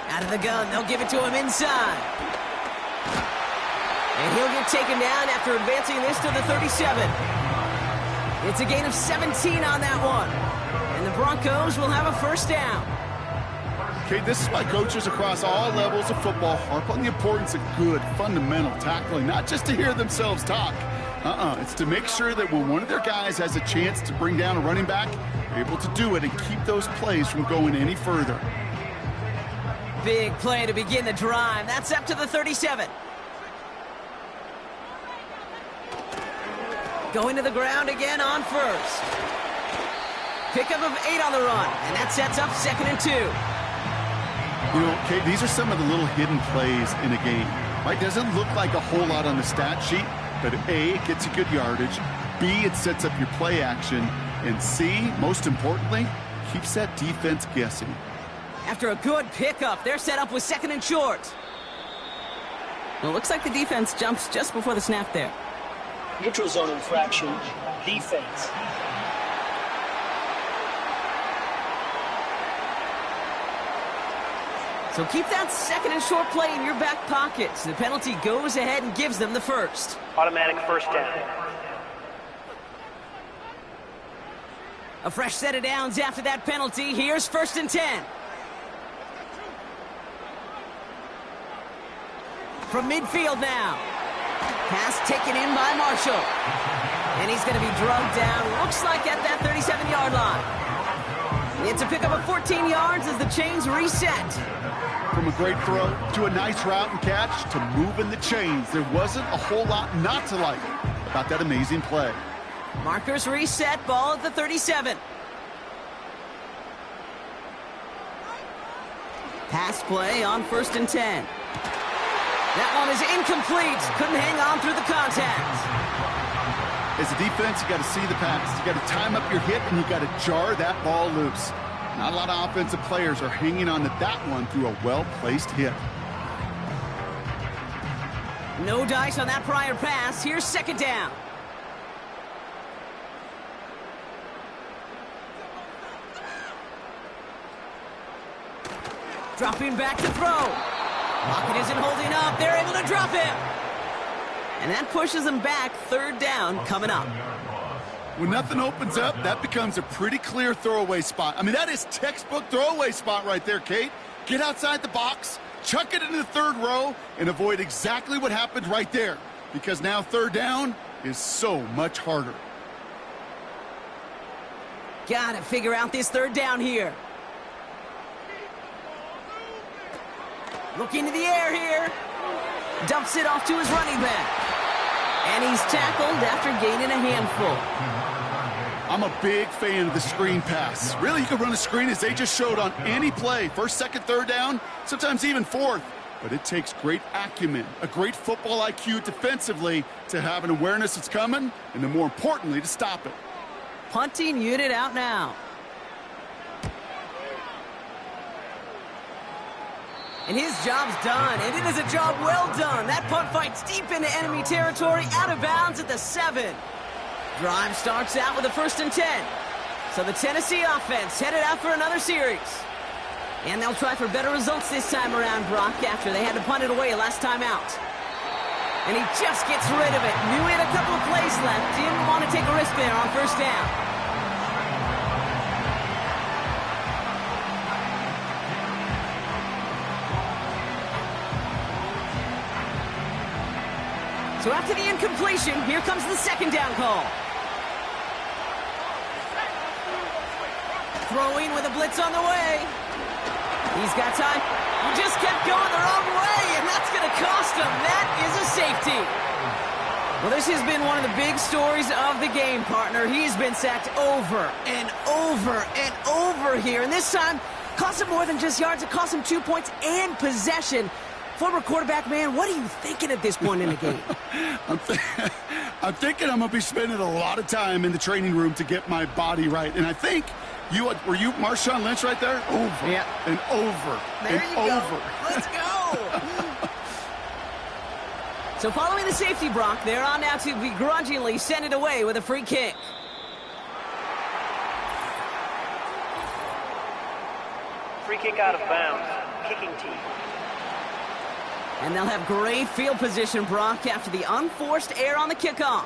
Out of the gun, they'll give it to him inside. And he'll get taken down after advancing this to the 37. It's a gain of 17 on that one. And the Broncos will have a 1st down. Okay, this is why coaches across all levels of football harp on the importance of good, fundamental tackling, not just to hear themselves talk. It's to make sure that when one of their guys has a chance to bring down a running back, they're able to do it and keep those plays from going any further. Big play to begin the drive. That's up to the 37. Going to the ground again on 1st. Pickup of 8 on the run, and that sets up 2nd and 2. You know, Kate, these are some of the little hidden plays in a game. Right? Doesn't look like a whole lot on the stat sheet, but A, it gets you good yardage. B, it sets up your play action. And C, most importantly, keeps that defense guessing. After a good pickup, they're set up with 2nd and short. Well, it looks like the defense jumps just before the snap there. Neutral zone infraction, defense. So keep that 2nd and short play in your back pocket. So the penalty goes ahead and gives them the 1st. Automatic 1st down. A fresh set of downs after that penalty. Here's 1st and 10. From midfield now. Pass taken in by Marshall. And he's going to be drugged down, looks like at that 37-yard line. It's a pickup of 14 yards as the chains reset. From a great throw to a nice route and catch to moving the chains, there wasn't a whole lot not to like about that amazing play. Markers reset, ball at the 37. Pass play on 1st and 10. That one is incomplete. Couldn't hang on through the contact. As a defense, you got to see the pass. You got to time up your hit, and you got to jar that ball loose. Not a lot of offensive players are hanging on to that one through a well-placed hit. No dice on that prior pass. Here's 2nd down. Dropping back to throw. Lockett isn't holding up. They're able to drop him. And that pushes them back. 3rd down coming up. When nothing opens up, that becomes a pretty clear throwaway spot. I mean, that is textbook throwaway spot right there, Kate. Get outside the box, chuck it into the 3rd row, and avoid exactly what happened right there. Because now 3rd down is so much harder. Gotta figure out this 3rd down here. Looking to the air here. Dumps it off to his running back. And he's tackled after gaining a handful. I'm a big fan of the screen pass. Really, you can run a screen as they just showed on any play. 1st, 2nd, 3rd down, sometimes even 4th. But it takes great acumen, a great football IQ defensively to have an awareness that's coming, and then more importantly, to stop it. Punting unit out now. And his job's done, and it is a job well done. That punt fights deep into enemy territory, out of bounds at the 7. Drive starts out with a 1st and 10. So the Tennessee offense headed out for another series. And they'll try for better results this time around, Brock, after they had to punt it away last time out. And he just gets rid of it. Knew he had a couple of plays left. Didn't want to take a risk there on 1st down. So after the incompletion, here comes the 2nd down call. Throwing with a blitz on the way. He's got time. He just kept going the wrong way, and that's going to cost him. That is a safety. Well, this has been one of the big stories of the game, partner. He's been sacked over and over and over here, and this time cost him more than just yards. It cost him 2 points and possession. Former quarterback, man, what are you thinking at this point in the game? I'm thinking I'm going to be spending a lot of time in the training room to get my body right. And I think were you Marshawn Lynch right there? Over and over there and you over. Go. Let's go. So following the safety, Brock, they're on now to begrudgingly send it away with a free kick. Free kick out of bounds. Kicking team. And they'll have great field position, Brock, after the unforced error on the kickoff.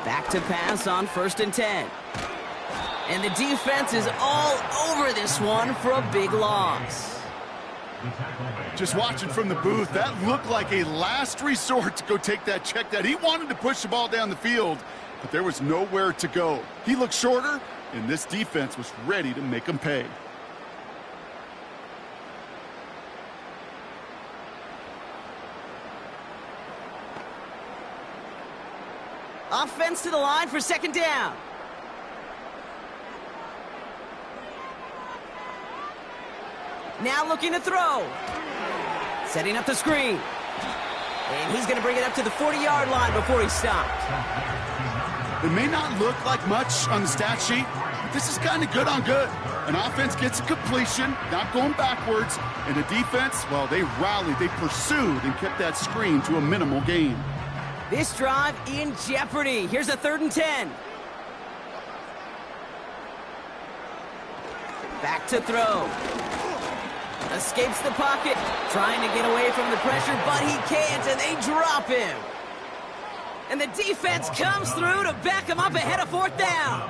Back to pass on 1st and 10. And the defense is all over this one for a big loss. Just watching from the booth, that looked like a last resort to go take that check down. He wanted to push the ball down the field, but there was nowhere to go. He looked shorter, and this defense was ready to make him pay. Offense to the line for 2nd down. Now looking to throw. Setting up the screen. And he's going to bring it up to the 40-yard line before he stopped. It may not look like much on the stat sheet, but this is kind of good on good. An offense gets a completion, not going backwards, and the defense, well, they rallied, they pursued, and kept that screen to a minimal gain. This drive in jeopardy. Here's a 3rd and 10. Back to throw. Escapes the pocket, trying to get away from the pressure, but he can't, and they drop him. And the defense comes through to back him up ahead of 4th down.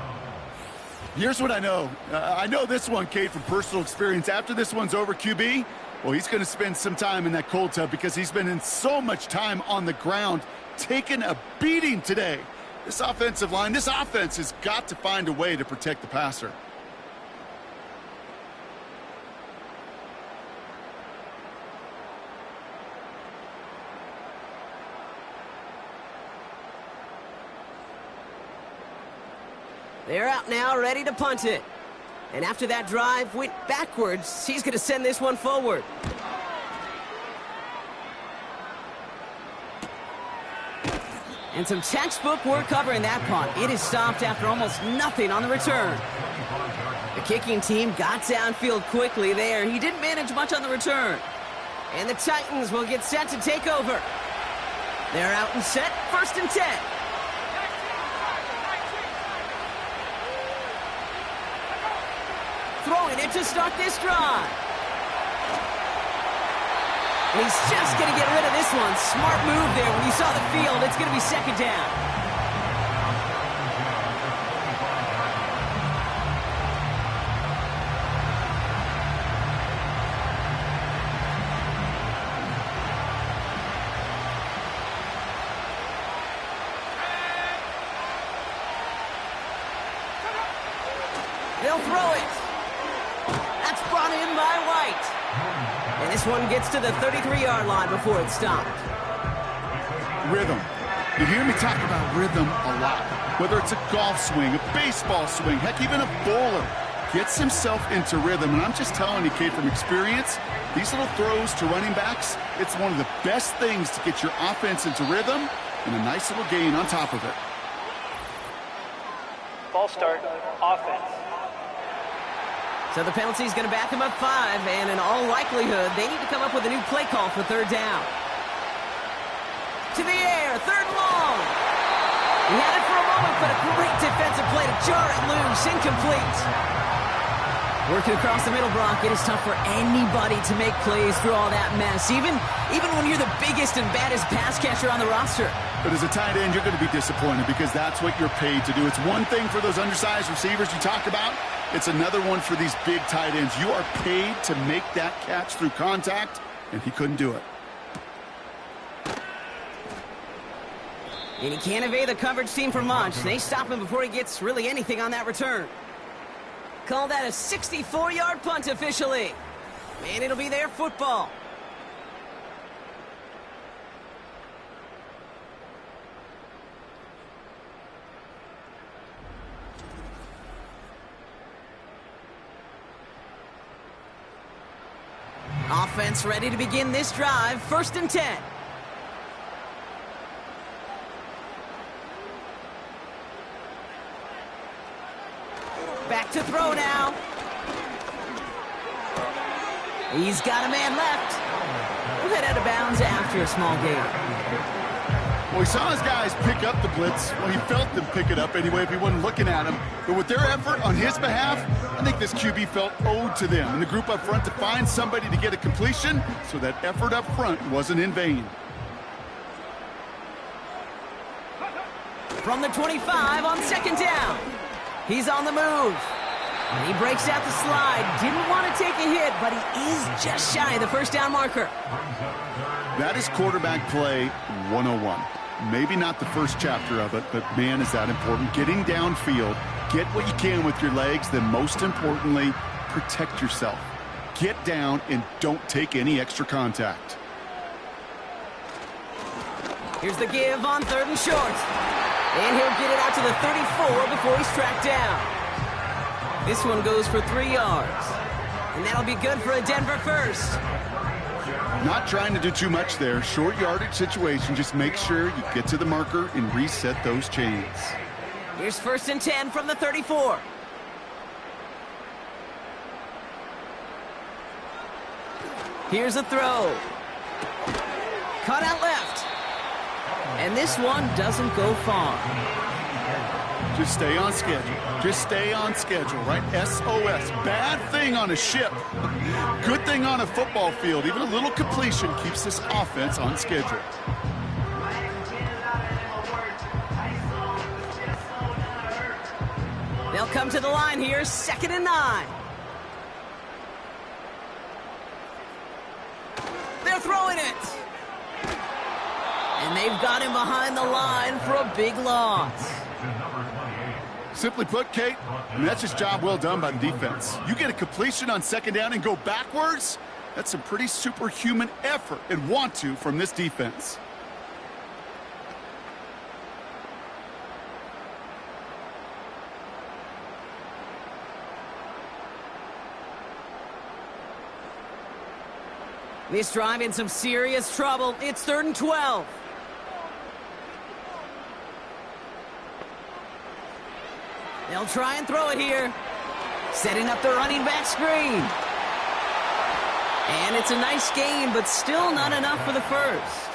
Here's what I know. I know this one, Kate, from personal experience. After this one's over, QB, well, he's going to spend some time in that cold tub because he's been in so much time on the ground, taking a beating today. This offensive line, this offense has got to find a way to protect the passer. They're out now, ready to punt it. And after that drive went backwards, he's going to send this one forward. And some textbook work covering that punt. It is stopped after almost nothing on the return. The kicking team got downfield quickly there. He didn't manage much on the return. And the Titans will get set to take over. They're out and set, 1st and 10. Throwing it to start this drive. And he's just going to get rid of this one. Smart move there when you saw the field. It's going to be 2nd down. They'll throw it. That's brought in by White. And this one gets to the 33-yard line before it's stopped. Rhythm. You hear me talk about rhythm a lot. Whether it's a golf swing, a baseball swing, heck, even a bowler gets himself into rhythm. And I'm just telling you, Kate, from experience, these little throws to running backs, it's one of the best things to get your offense into rhythm and a nice little gain on top of it. Ball start, offense. So the penalty is going to back him up 5, and in all likelihood, they need to come up with a new play call for 3rd down. To the air, 3rd and long. He had it for a moment, but a great defensive play to jar it loose, incomplete. Working across the middle, Brock, it is tough for anybody to make plays through all that mess, even when you're the biggest and baddest pass catcher on the roster. But as a tight end, you're going to be disappointed because that's what you're paid to do. It's one thing for those undersized receivers you talk about. It's another one for these big tight ends. You are paid to make that catch through contact, and he couldn't do it. And he can't evade the coverage team for much. They stop him before he gets really anything on that return. Call that a 64-yard punt officially. And it'll be their football. Offense ready to begin this drive. 1st and 10. Back to throw now. He's got a man left. will head out of bounds after a small gain. Well, he saw his guys pick up the blitz. Well, he felt them pick it up anyway if he wasn't looking at him. But with their effort on his behalf, I think this QB felt owed to them and the group up front to find somebody to get a completion, so that effort up front wasn't in vain. From the 25 on second down. He's on the move. And he breaks out the slide. Didn't want to take a hit, but he is just shy of the first down marker. That is quarterback play 101. Maybe not the first chapter of it, but man, is that important. Getting downfield, get what you can with your legs, then most importantly, protect yourself. Get down and don't take any extra contact. Here's the give on 3rd and short. And he'll get it out to the 34 before he's tracked down. This one goes for 3 yards. And that'll be good for a Denver first. Not trying to do too much there. Short yardage situation. Just make sure you get to the marker and reset those chains. Here's 1st and 10 from the 34. Here's a throw. Cut out left. And this one doesn't go far. Just stay on schedule. Just stay on schedule, right? SOS. Bad thing on a ship. Good thing on a football field. Even a little completion keeps this offense on schedule. They'll come to the line here, 2nd and 9. They're throwing it. And they've got him behind the line for a big loss. Simply put, Kate, that's just job well done by the defense. You get a completion on 2nd down and go backwards, that's some pretty superhuman effort and want to from this defense. This drive in some serious trouble. It's 3rd and 12. They'll try and throw it here. Setting up the running back screen. And it's a nice game, but still not enough for the first.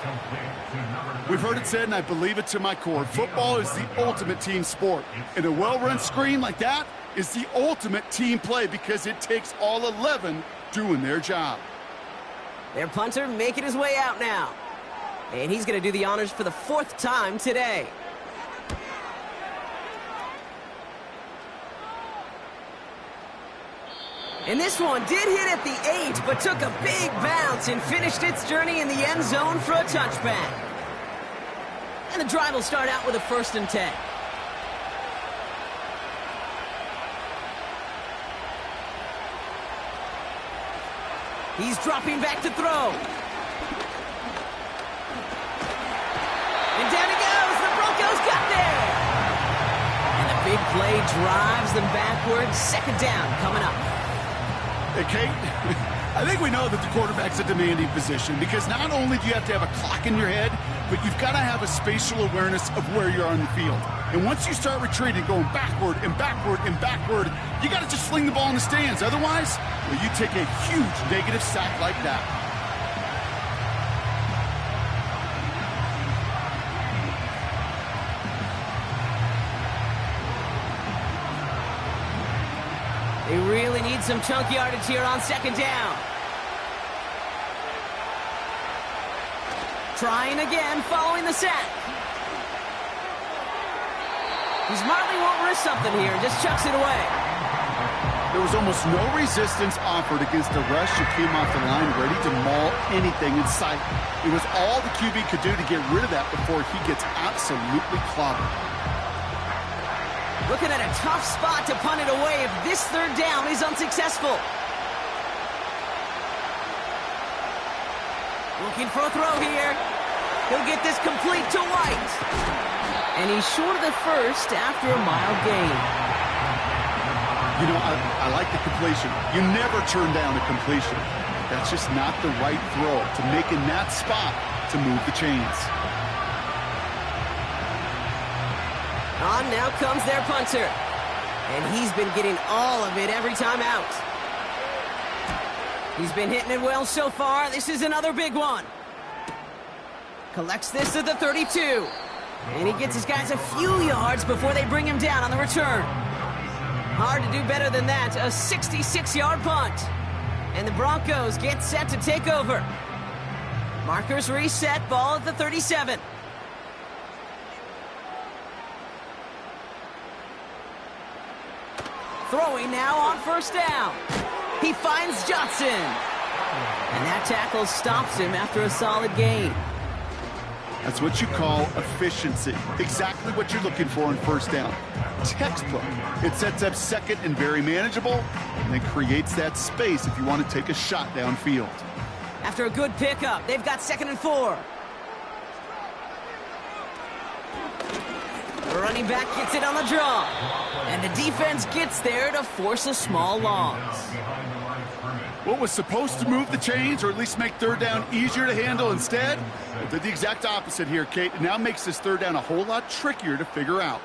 We've heard it said, and I believe it to my core, football is the ultimate team sport. And a well-run screen like that is the ultimate team play because it takes all 11 doing their job. Their punter making his way out now. And he's going to do the honors for the 4th time today. And this one did hit at the 8, but took a big bounce and finished its journey in the end zone for a touchback. And the drive will start out with a 1st and 10. He's dropping back to throw. And down he goes. The Broncos got there. And a big play drives them backwards. 2nd down coming up. Hey, Kate, I think we know that the quarterback's a demanding position because not only do you have to have a clock in your head, but you've got to have a spatial awareness of where you are on the field. And once you start retreating, going backward and backward and backward, you got to just fling the ball in the stands. Otherwise, well, you take a huge negative sack like that. They really need some chunk yardage here on 2nd down. Trying again, following the sack. He smartly won't risk something here, just chucks it away. There was almost no resistance offered against a rush that came off the line ready to maul anything in sight. It was all the QB could do to get rid of that before he gets absolutely clobbered. Looking at a tough spot to punt it away if this 3rd down is unsuccessful. Looking for a throw here. He'll get this complete to White. And he's short of the first after a mile gain. You know, I like the completion. You never turn down a completion. That's just not the right throw to make in that spot to move the chains. On now comes their punter. And he's been getting all of it every time out. He's been hitting it well so far. This is another big one. Collects this at the 32. And he gets his guys a few yards before they bring him down on the return. Hard to do better than that. A 66-yard punt. And the Broncos get set to take over. Markers reset, ball at the 37. Throwing now on first down. He finds Johnson. And that tackle stops him after a solid gain. That's what you call efficiency. Exactly what you're looking for in first down. Textbook. It sets up second and very manageable, and then creates that space if you want to take a shot downfield. After a good pickup, they've got 2nd and 4. The running back gets it on the draw. And the defense gets there to force a small loss. What was supposed to move the chains, or at least make third down easier to handle instead, it did the exact opposite here, Kate. It now makes this third down a whole lot trickier to figure out.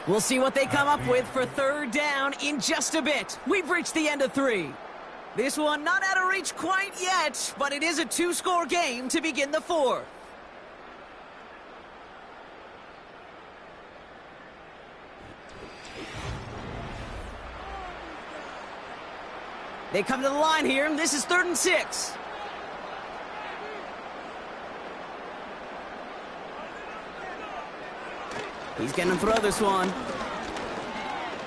We'll see what they come up with for third down in just a bit. We've reached the end of 3. This one not out of reach quite yet, but it is a 2-score game to begin the 4th. They come to the line here. This is 3rd and 6. He's going to throw this one.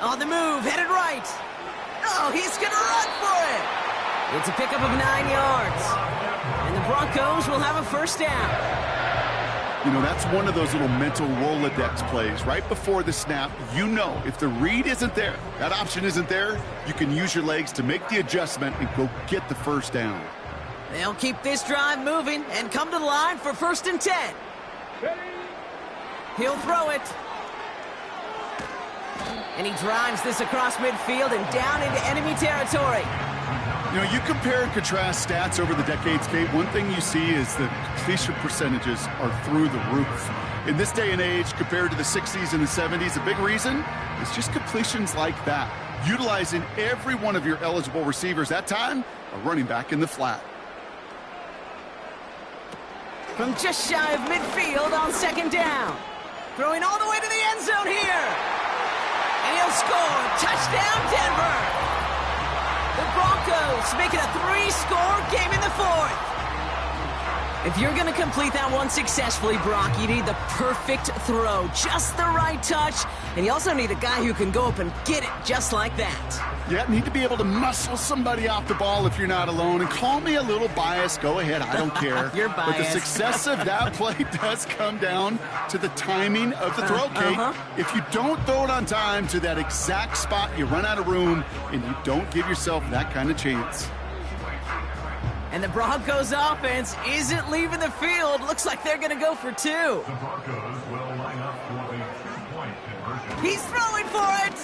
On the move, headed right. Oh, he's going to run for it. It's a pickup of 9 yards. And the Broncos will have a first down. You know, that's one of those little mental Rolodex plays. Right before the snap, you know if the read isn't there, that option isn't there, you can use your legs to make the adjustment and go get the first down. They'll keep this drive moving and come to the line for 1st and 10. He'll throw it. And he drives this across midfield and down into enemy territory. You know, you compare and contrast stats over the decades, Kate. One thing you see is the completion percentages are through the roof. In this day and age, compared to the 60s and the 70s, a big reason is just completions like that. Utilizing every one of your eligible receivers. That time, a running back in the flat. From just shy of midfield on 2nd down. Throwing all the way to the end zone here. And he'll score. Touchdown, Denver. The Broncos make it a 3-score game in the 4th. If you're going to complete that one successfully, Brock, you need the perfect throw. Just the right touch. And you also need a guy who can go up and get it just like that. Yeah, need to be able to muscle somebody off the ball if you're not alone. And call me a little biased. Go ahead. I don't care. You're biased. But the success of that play does come down to the timing of the throw, Kate. If you don't throw it on time to that exact spot, you run out of room, and you don't give yourself that kind of chance. And the Broncos offense isn't leaving the field. Looks like they're going to go for 2. The Broncos will line up for the 2-point conversion. He's throwing for it.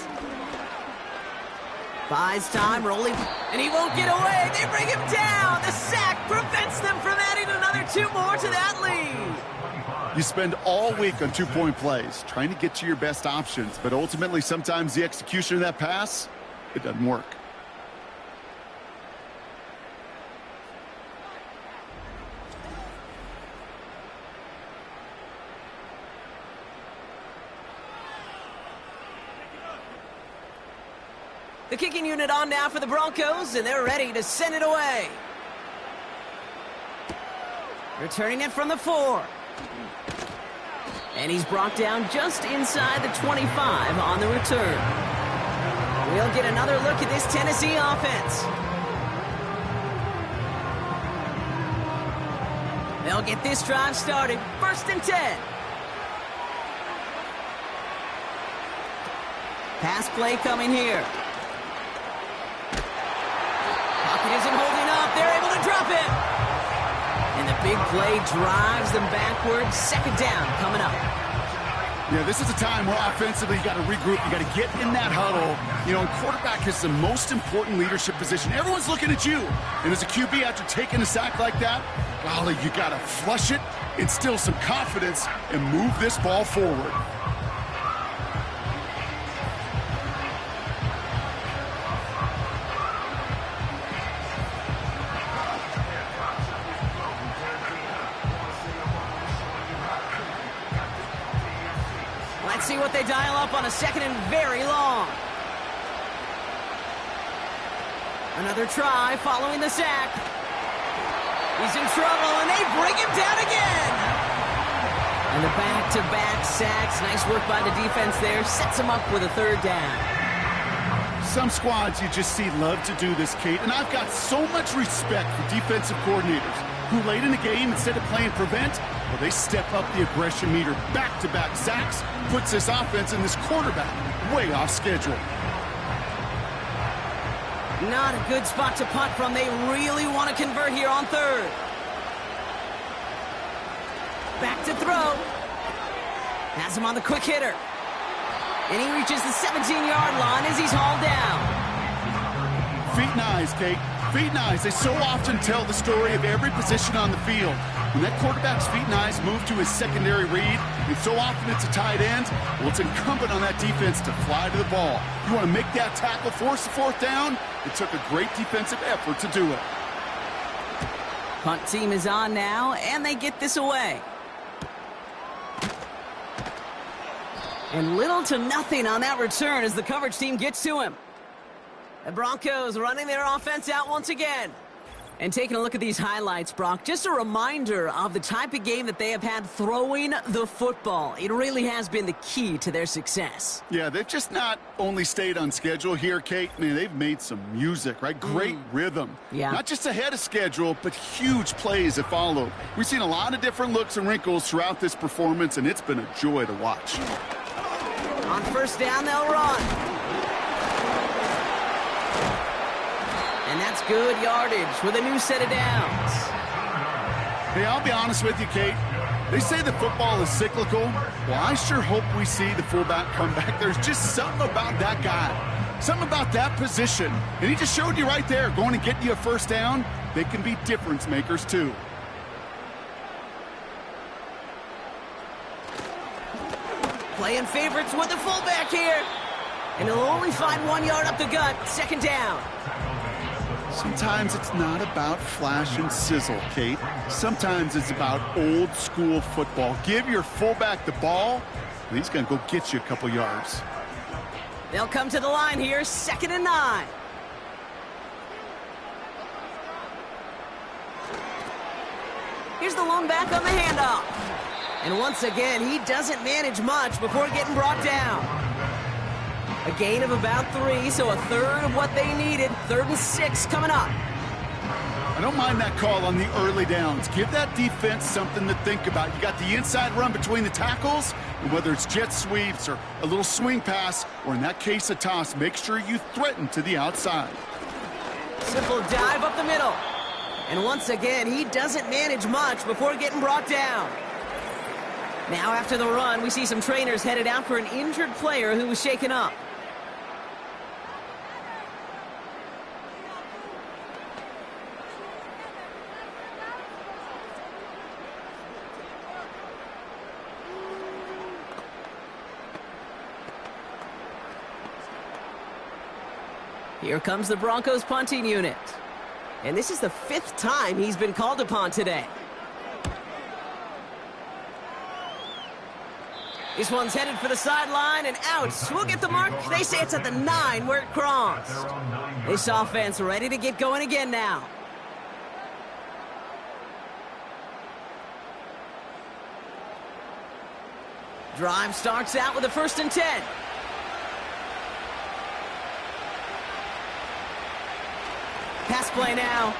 Buys time, rolling, and he won't get away. They bring him down. The sack prevents them from adding another 2 more to that lead. You spend all week on 2-point plays, trying to get to your best options, but ultimately sometimes the execution of that pass, it doesn't work. The kicking unit on now for the Broncos, and they're ready to send it away. Returning it from the 4. And he's brought down just inside the 25 on the return. We'll get another look at this Tennessee offense. They'll get this drive started. 1st and 10. Pass play coming here. Pocket isn't holding up. They're able to drop it. And the big play drives them backwards. 2nd down coming up. Yeah, this is a time where offensively you got to regroup. You got to get in that huddle. You know, and quarterback is the most important leadership position. Everyone's looking at you. And as a QB, after taking a sack like that, golly, you got to flush it, instill some confidence, and move this ball forward. Let's see what they dial up on a second and very long. Another try following the sack. He's in trouble, and they bring him down again. And the back-to-back sacks. Nice work by the defense there. Sets him up with a third down. Some squads you just see love to do this, Kate, and I've got so much respect for defensive coordinators who late in the game, instead of playing prevent, well, they step up the aggression meter. Back-to-back sacks puts this offense and this quarterback way off schedule. Not a good spot to punt from. They really want to convert here on third. Back to throw. Has him on the quick hitter. And he reaches the 17-yard line as he's hauled down. Feet and eyes, Kate. Feet and eyes. They so often tell the story of every position on the field. When that quarterback's feet and eyes move to his secondary read, and so often it's a tight end, well, it's incumbent on that defense to fly to the ball. You want to make that tackle, force the fourth down? It took a great defensive effort to do it. Punt team is on now, and they get this away. And little to nothing on that return as the coverage team gets to him. The Broncos running their offense out once again. And taking a look at these highlights, Brock, just a reminder of the type of game that they have had throwing the football. It really has been the key to their success. Yeah, they've just not only stayed on schedule here, Kate. Man, they've made some music, right? Great rhythm. Yeah. Not just ahead of schedule, but huge plays that followed. We've seen a lot of different looks and wrinkles throughout this performance, and it's been a joy to watch. On first down, they'll run. And that's good yardage with a new set of downs. Hey, I'll be honest with you, Kate. They say that football is cyclical. Well, I sure hope we see the fullback come back. There's just something about that guy, something about that position. And he just showed you right there, going and getting you a first down. They can be difference makers, too. Playing favorites with the fullback here. And he'll only find 1 yard up the gut. Second down. Sometimes it's not about flash and sizzle, Kate. Sometimes it's about old school football. Give your fullback the ball, and he's going to go get you a couple yards. They'll come to the line here, 2nd and 9. Here's the lone back on the handoff. And once again, he doesn't manage much before getting brought down. A gain of about 3, so a third of what they needed. 3rd and 6 coming up. I don't mind that call on the early downs. Give that defense something to think about. You got the inside run between the tackles, and whether it's jet sweeps or a little swing pass, or in that case a toss, make sure you threaten to the outside. Simple dive up the middle. And once again, he doesn't manage much before getting brought down. Now after the run, we see some trainers headed out for an injured player who was shaken up. Here comes the Broncos punting unit. And this is the 5th time he's been called upon today. This one's headed for the sideline and out. We'll get the mark. They say it's at the 9 where it crossed. This offense ready to get going again now. Drive starts out with a 1st and 10. Pass play now.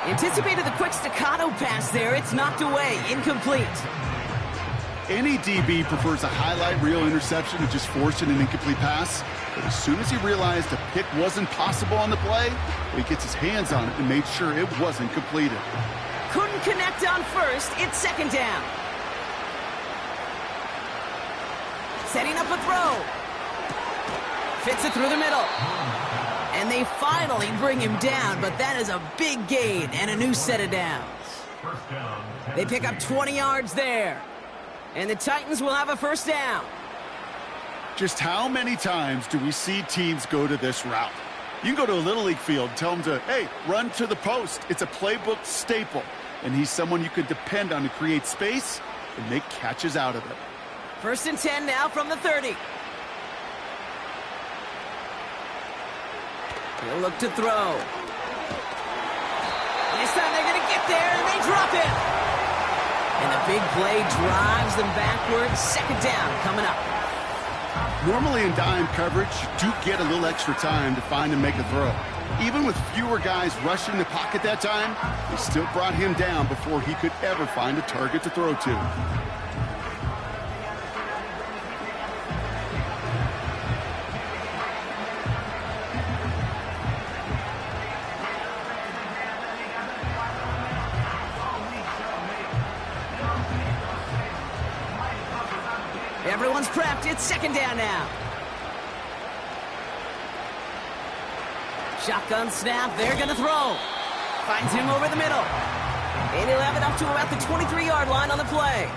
Anticipated the quick staccato pass there. It's knocked away. Incomplete. Any DB prefers a highlight reel interception to just forcing an incomplete pass. But as soon as he realized a pick wasn't possible on the play, he gets his hands on it and made sure it wasn't completed. Couldn't connect on first. It's 2nd down. Setting up a throw. Fits it through the middle. And they finally bring him down, but that is a big gain and a new set of downs. They pick up 20 yards there. And the Titans will have a first down. Just how many times do we see teams go to this route? You go to a Little League field, tell them to, hey, run to the post. It's a playbook staple. And he's someone you could depend on to create space and make catches out of it. 1st and 10 now from the 30. He'll look to throw. This time they're going to get there, and they drop it. And the big play drives them backwards. 2nd down coming up. Normally in dime coverage, you do get a little extra time to find and make a throw. Even with fewer guys rushing the pocket that time, they still brought him down before he could ever find a target to throw to. Everyone's prepped. It's 2nd down now. Shotgun snap. They're going to throw. Finds him over the middle. And he'll have it up to about the 23-yard line on the play.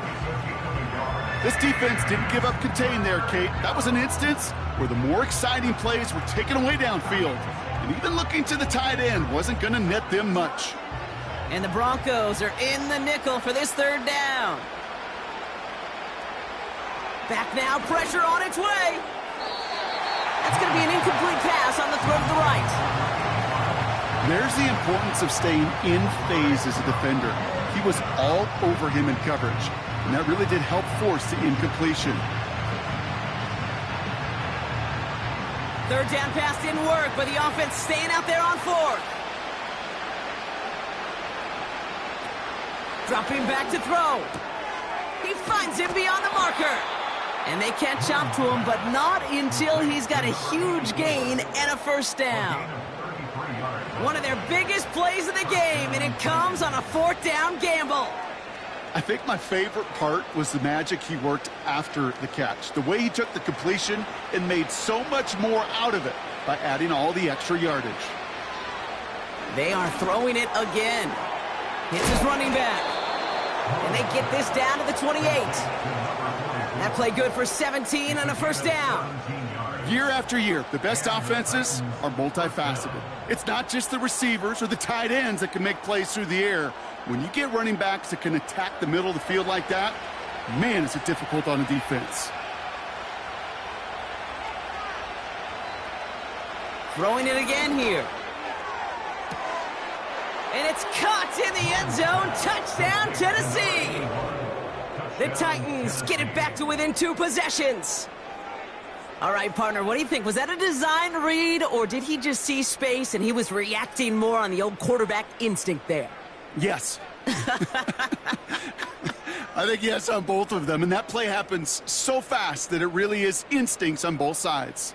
This defense didn't give up contain there, Kate. That was an instance where the more exciting plays were taken away downfield. And even looking to the tight end wasn't going to net them much. And the Broncos are in the nickel for this 3rd down. Back now, pressure on its way. That's going to be an incomplete pass on the throw to the right. There's the importance of staying in phase as a defender. He was all over him in coverage, and that really did help force the incompletion. 3rd down pass didn't work, but the offense staying out there on 4th. Dropping back to throw. He finds him beyond the marker. And they catch up to him, but not until he's got a huge gain and a 1st down. One of their biggest plays of the game, and it comes on a 4th down gamble. I think my favorite part was the magic he worked after the catch. The way he took the completion and made so much more out of it by adding all the extra yardage. They are throwing it again. Hits his running back. And they get this down to the 28. That play good for 17 and a 1st down. Year after year, the best offenses are multifaceted. It's not just the receivers or the tight ends that can make plays through the air. When you get running backs that can attack the middle of the field like that, man, is it difficult on a defense. Throwing it again here. And it's caught in the end zone. Touchdown, Tennessee. The Titans get it back to within 2 possessions. All right, partner, what do you think? Was that a design read, or did he just see space and he was reacting more on the old quarterback instinct there? Yes. I think yes on both of them, and that play happens so fast that it really is instincts on both sides.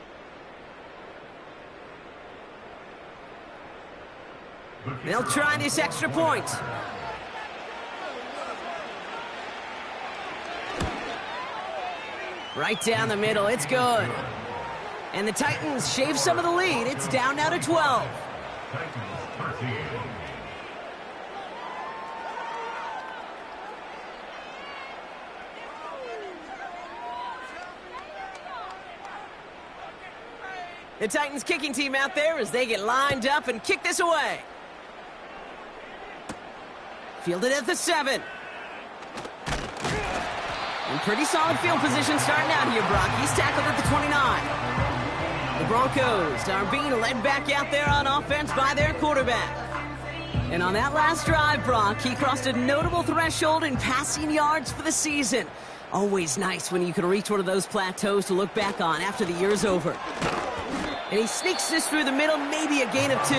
They'll try this extra point. Right down the middle, it's good. And the Titans shave some of the lead. It's down now to 12. The Titans kicking team out there as they get lined up and kick this away. Fielded at the 7. In pretty solid field position starting out here, Brock. He's tackled at the 29. The Broncos are being led back out there on offense by their quarterback. And on that last drive, Brock, he crossed a notable threshold in passing yards for the season. Always nice when you can reach one of those plateaus to look back on after the year's over. And he sneaks this through the middle, maybe a gain of 2.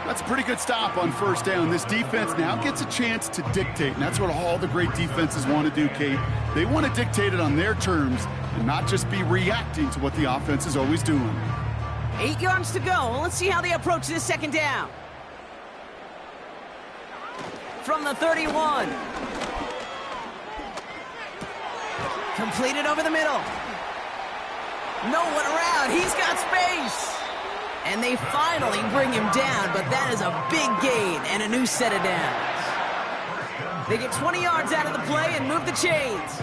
That's a pretty good stop on 1st down. This defense now gets a chance to dictate, and that's what all the great defenses want to do, Kate. They want to dictate it on their terms and not just be reacting to what the offense is always doing. 8 yards to go. Let's see how they approach this 2nd down. From the 31. Completed over the middle. No one around. He's got space. And they finally bring him down, but that is a big gain and a new set of downs. They get 20 yards out of the play and move the chains.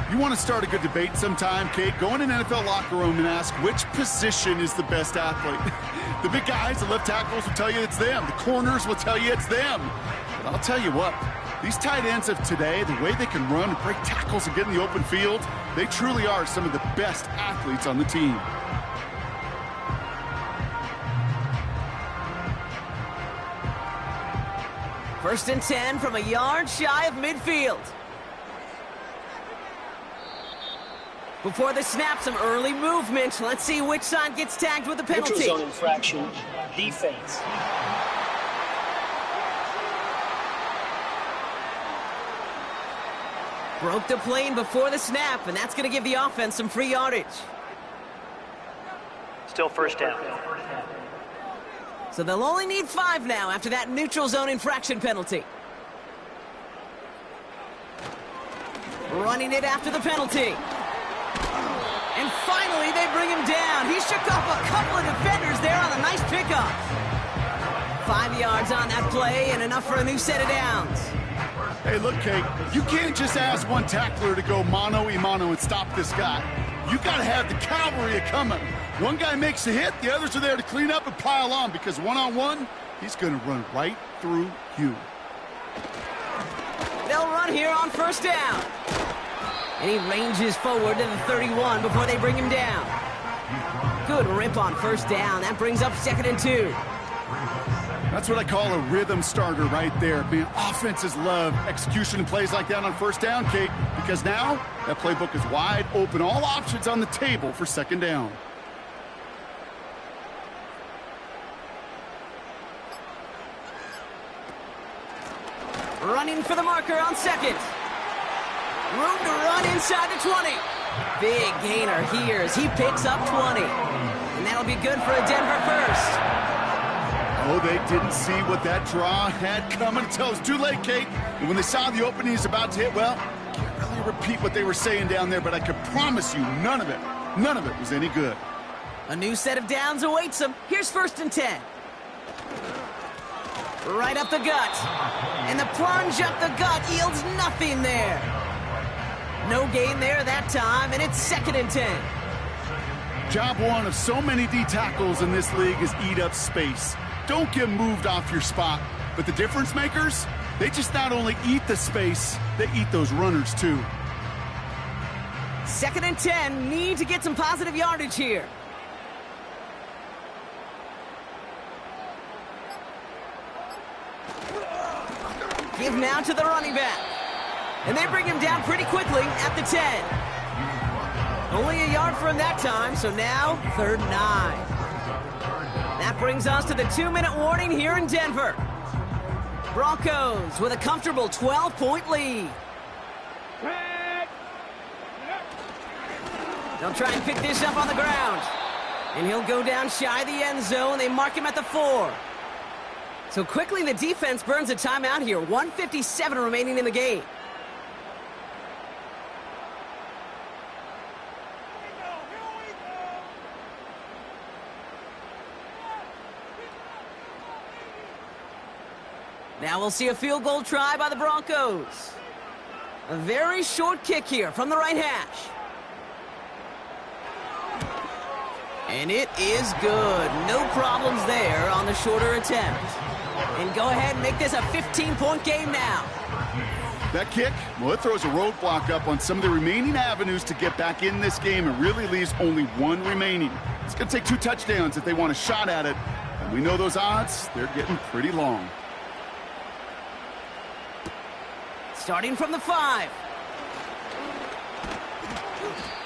You want to start a good debate sometime, Kate? Go in an NFL locker room and ask which position is the best athlete. The big guys, the left tackles will tell you it's them. The corners will tell you it's them. But I'll tell you what, these tight ends of today, the way they can run and break tackles and get in the open field, they truly are some of the best athletes on the team. First and 10 from a yard shy of midfield. Before the snap, some early movement. Let's see which side gets tagged with a penalty. Neutral zone infraction, defense. Broke the plane before the snap, and that's going to give the offense some free yardage. Still first down. So they'll only need 5 now after that neutral zone infraction penalty. Running it after the penalty. And finally, they bring him down. He shook off a couple of defenders there on a nice pickup. 5 yards on that play and enough for a new set of downs. Hey, look, Kate, you can't just ask one tackler to go mano-a-mano and stop this guy. You got to have the cavalry coming. One guy makes a hit, the others are there to clean up and pile on, because one-on-one, he's going to run right through you. They'll run here on first down. And he ranges forward to the 31 before they bring him down. Good rip on first down. That brings up 2nd and 2. That's what I call a rhythm starter right there. Man, offenses love execution and plays like that on first down, Kate, because now that playbook is wide open. All options on the table for 2nd down. Running for the marker on 2nd. Room to run inside the 20. Big gainer here as he picks up 20. And that'll be good for a Denver first. Oh, they didn't see what that draw had coming until it was too late, Kate. And when they saw the opening he's about to hit, well, can't really repeat what they were saying down there, but I can promise you none of it was any good. A new set of downs awaits them. Here's 1st and 10. Right up the gut. And the plunge up the gut yields nothing there. No gain there that time, and it's 2nd and 10. Job one of so many D tackles in this league is eat up space. Don't get moved off your spot. But the difference makers, they just not only eat the space, they eat those runners too. 2nd and 10, need to get some positive yardage here. Give now to the running back. And they bring him down pretty quickly at the 10. Only a yard for him that time, so now 3rd and 9. That brings us to the 2-minute warning here in Denver. Broncos with a comfortable 12-point lead. They'll try and pick this up on the ground. And he'll go down shy of the end zone. They mark him at the 4. So quickly the defense burns a timeout here. 1:57 remaining in the game. Now we'll see a field goal try by the Broncos. A very short kick here from the right hash. And it is good. No problems there on the shorter attempt. And go ahead and make this a 15-point game now. That kick, well, it throws a roadblock up on some of the remaining avenues to get back in this game and really leaves only one remaining. It's going to take 2 touchdowns if they want a shot at it. And we know those odds, they're getting pretty long. Starting from the 5.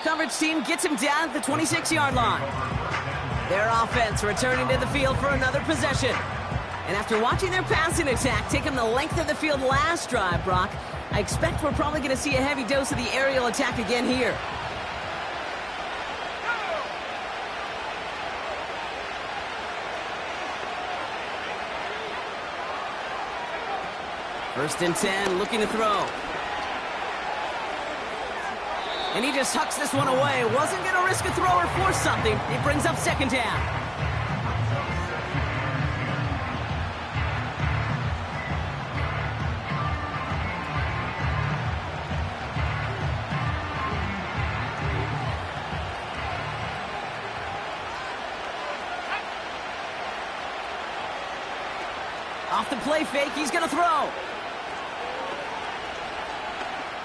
Coverage team gets him down at the 26-yard line. Their offense returning to the field for another possession. And after watching their passing attack take them the length of the field last drive, Brock, I expect we're probably going to see a heavy dose of the aerial attack again here. First and 10, looking to throw. And he just hucks this one away. Wasn't going to risk a throw or force something. It brings up second down. Off the play fake, he's going to throw.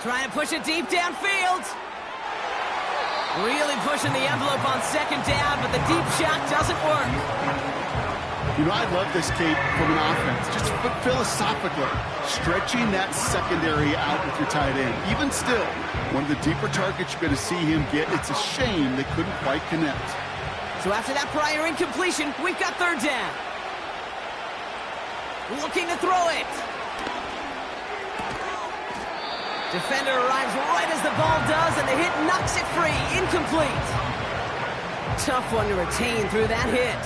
Trying to push it deep downfield. Really pushing the envelope on second down, but the deep shot doesn't work. You know, I love this, Kate, from an offense. Just philosophically, stretching that secondary out with your tight end. Even still, one of the deeper targets you're going to see him get. It's a shame they couldn't quite connect. So after that prior incompletion, we've got third down. Looking to throw it. Defender arrives right as the ball does, and the hit knocks it free. Incomplete. Tough one to retain through that hit.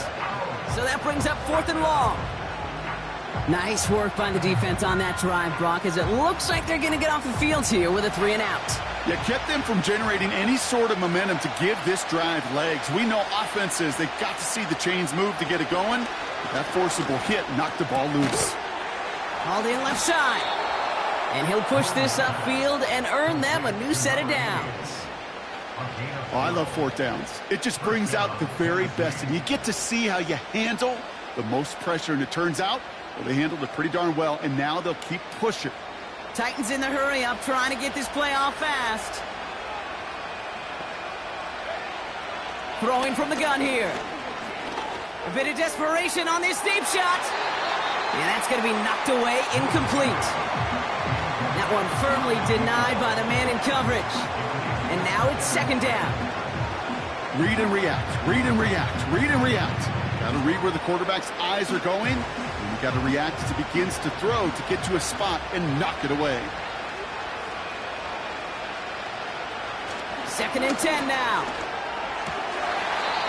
So that brings up 4th and long. Nice work by the defense on that drive, Brock, as it looks like they're going to get off the field here with a 3-and-out. Yeah, kept them from generating any sort of momentum to give this drive legs. We know offenses, they've got to see the chains move to get it going. That forcible hit knocked the ball loose. Called in left side. And he'll push this upfield and earn them a new set of downs. Oh, I love 4th downs. It just brings out the very best, and you get to see how you handle the most pressure, and it turns out, well, they handled it pretty darn well, and now they'll keep pushing. Titans in the hurry up, trying to get this play off fast. Throwing from the gun here. A bit of desperation on this deep shot. And that's going to be knocked away, incomplete. That one firmly denied by the man in coverage. And now it's second down. Read and react, read and react, read and react. Got to read where the quarterback's eyes are going, and you got to react as he begins to throw to get to a spot and knock it away. 2nd and 10 now.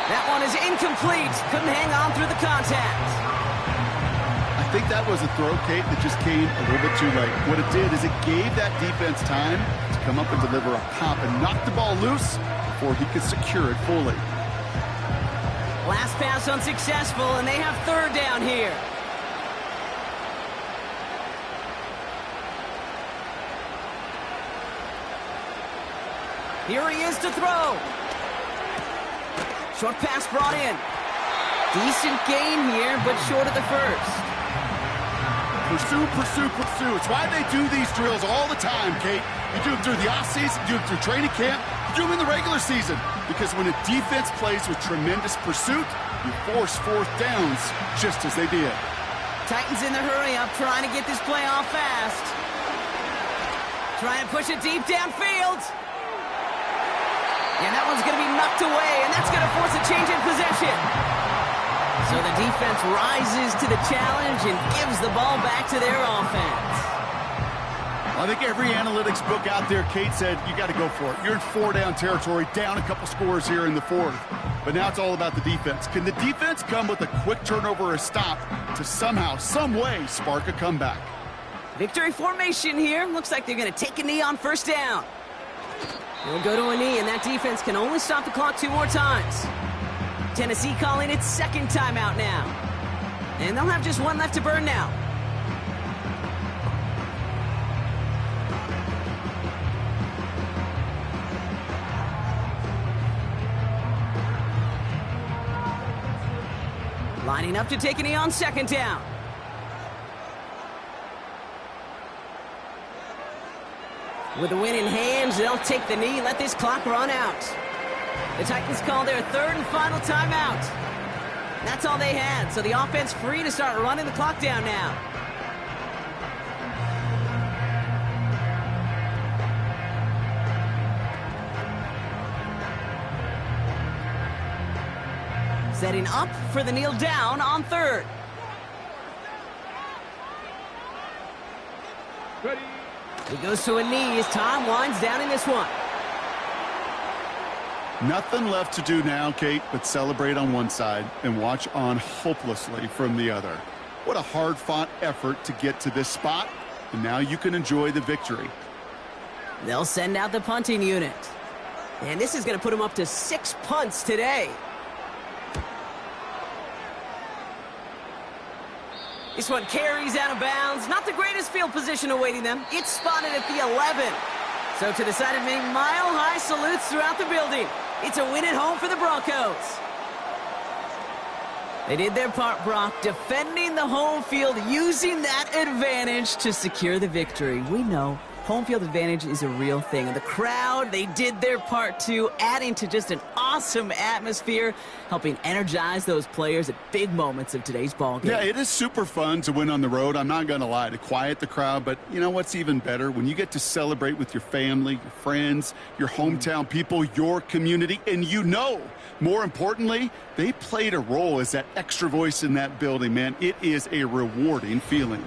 That one is incomplete. Couldn't hang on through the contact. I think that was a throw, Kate, that just came a little bit too late. What it did is it gave that defense time to come up and deliver a pop and knock the ball loose before he could secure it fully. Last pass unsuccessful, and they have third down here. Here he is to throw. Short pass brought in. Decent gain here, but short of the first. Pursue, pursue, pursue. It's why they do these drills all the time, Kate. You do them through the offseason, you do them through training camp, you do them in the regular season. Because when a defense plays with tremendous pursuit, you force 4th downs just as they did. Titans in the hurry up, trying to get this play off fast. Trying to push it deep downfield. And that one's going to be knocked away, and that's going to force a change in possession. So the defense rises to the challenge and gives the ball back to their offense. I think every analytics book out there, Kate, said you got to go for it. You're in 4-down territory, down a couple scores here in the 4th. But now it's all about the defense. Can the defense come with a quick turnover or a stop to somehow, some way, spark a comeback? Victory formation here. Looks like they're going to take a knee on first down. They'll go to a knee, and that defense can only stop the clock 2 more times. Tennessee calling its second timeout now. And they'll have just one left to burn now. Lining up to take a knee on second down. With the win in hands, they'll take the knee and let this clock run out. The Titans call their 3rd and final timeout. That's all they had, so the offense free to start running the clock down now. Setting up for the kneel down on 3rd. Ready. He goes to a knee as time winds down in this one. Nothing left to do now, Kate, but celebrate on one side and watch on hopelessly from the other. What a hard-fought effort to get to this spot, and now you can enjoy the victory. They'll send out the punting unit. And this is going to put him up to 6 punts today. This one carries out of bounds. Not the greatest field position awaiting them. It's spotted at the 11. So to the side of me, mile-high salutes throughout the building. It's a win at home for the Broncos. They did their part, Brock, defending the home field, using that advantage to secure the victory. We know home field advantage is a real thing. And the crowd, they did their part too, adding to just an awesome atmosphere, helping energize those players at big moments of today's ball game. Yeah, it is super fun to win on the road. I'm not going to lie, to quiet the crowd. But you know what's even better? When you get to celebrate with your family, your friends, your hometown people, your community, and you know, more importantly, they played a role as that extra voice in that building, man. It is a rewarding feeling.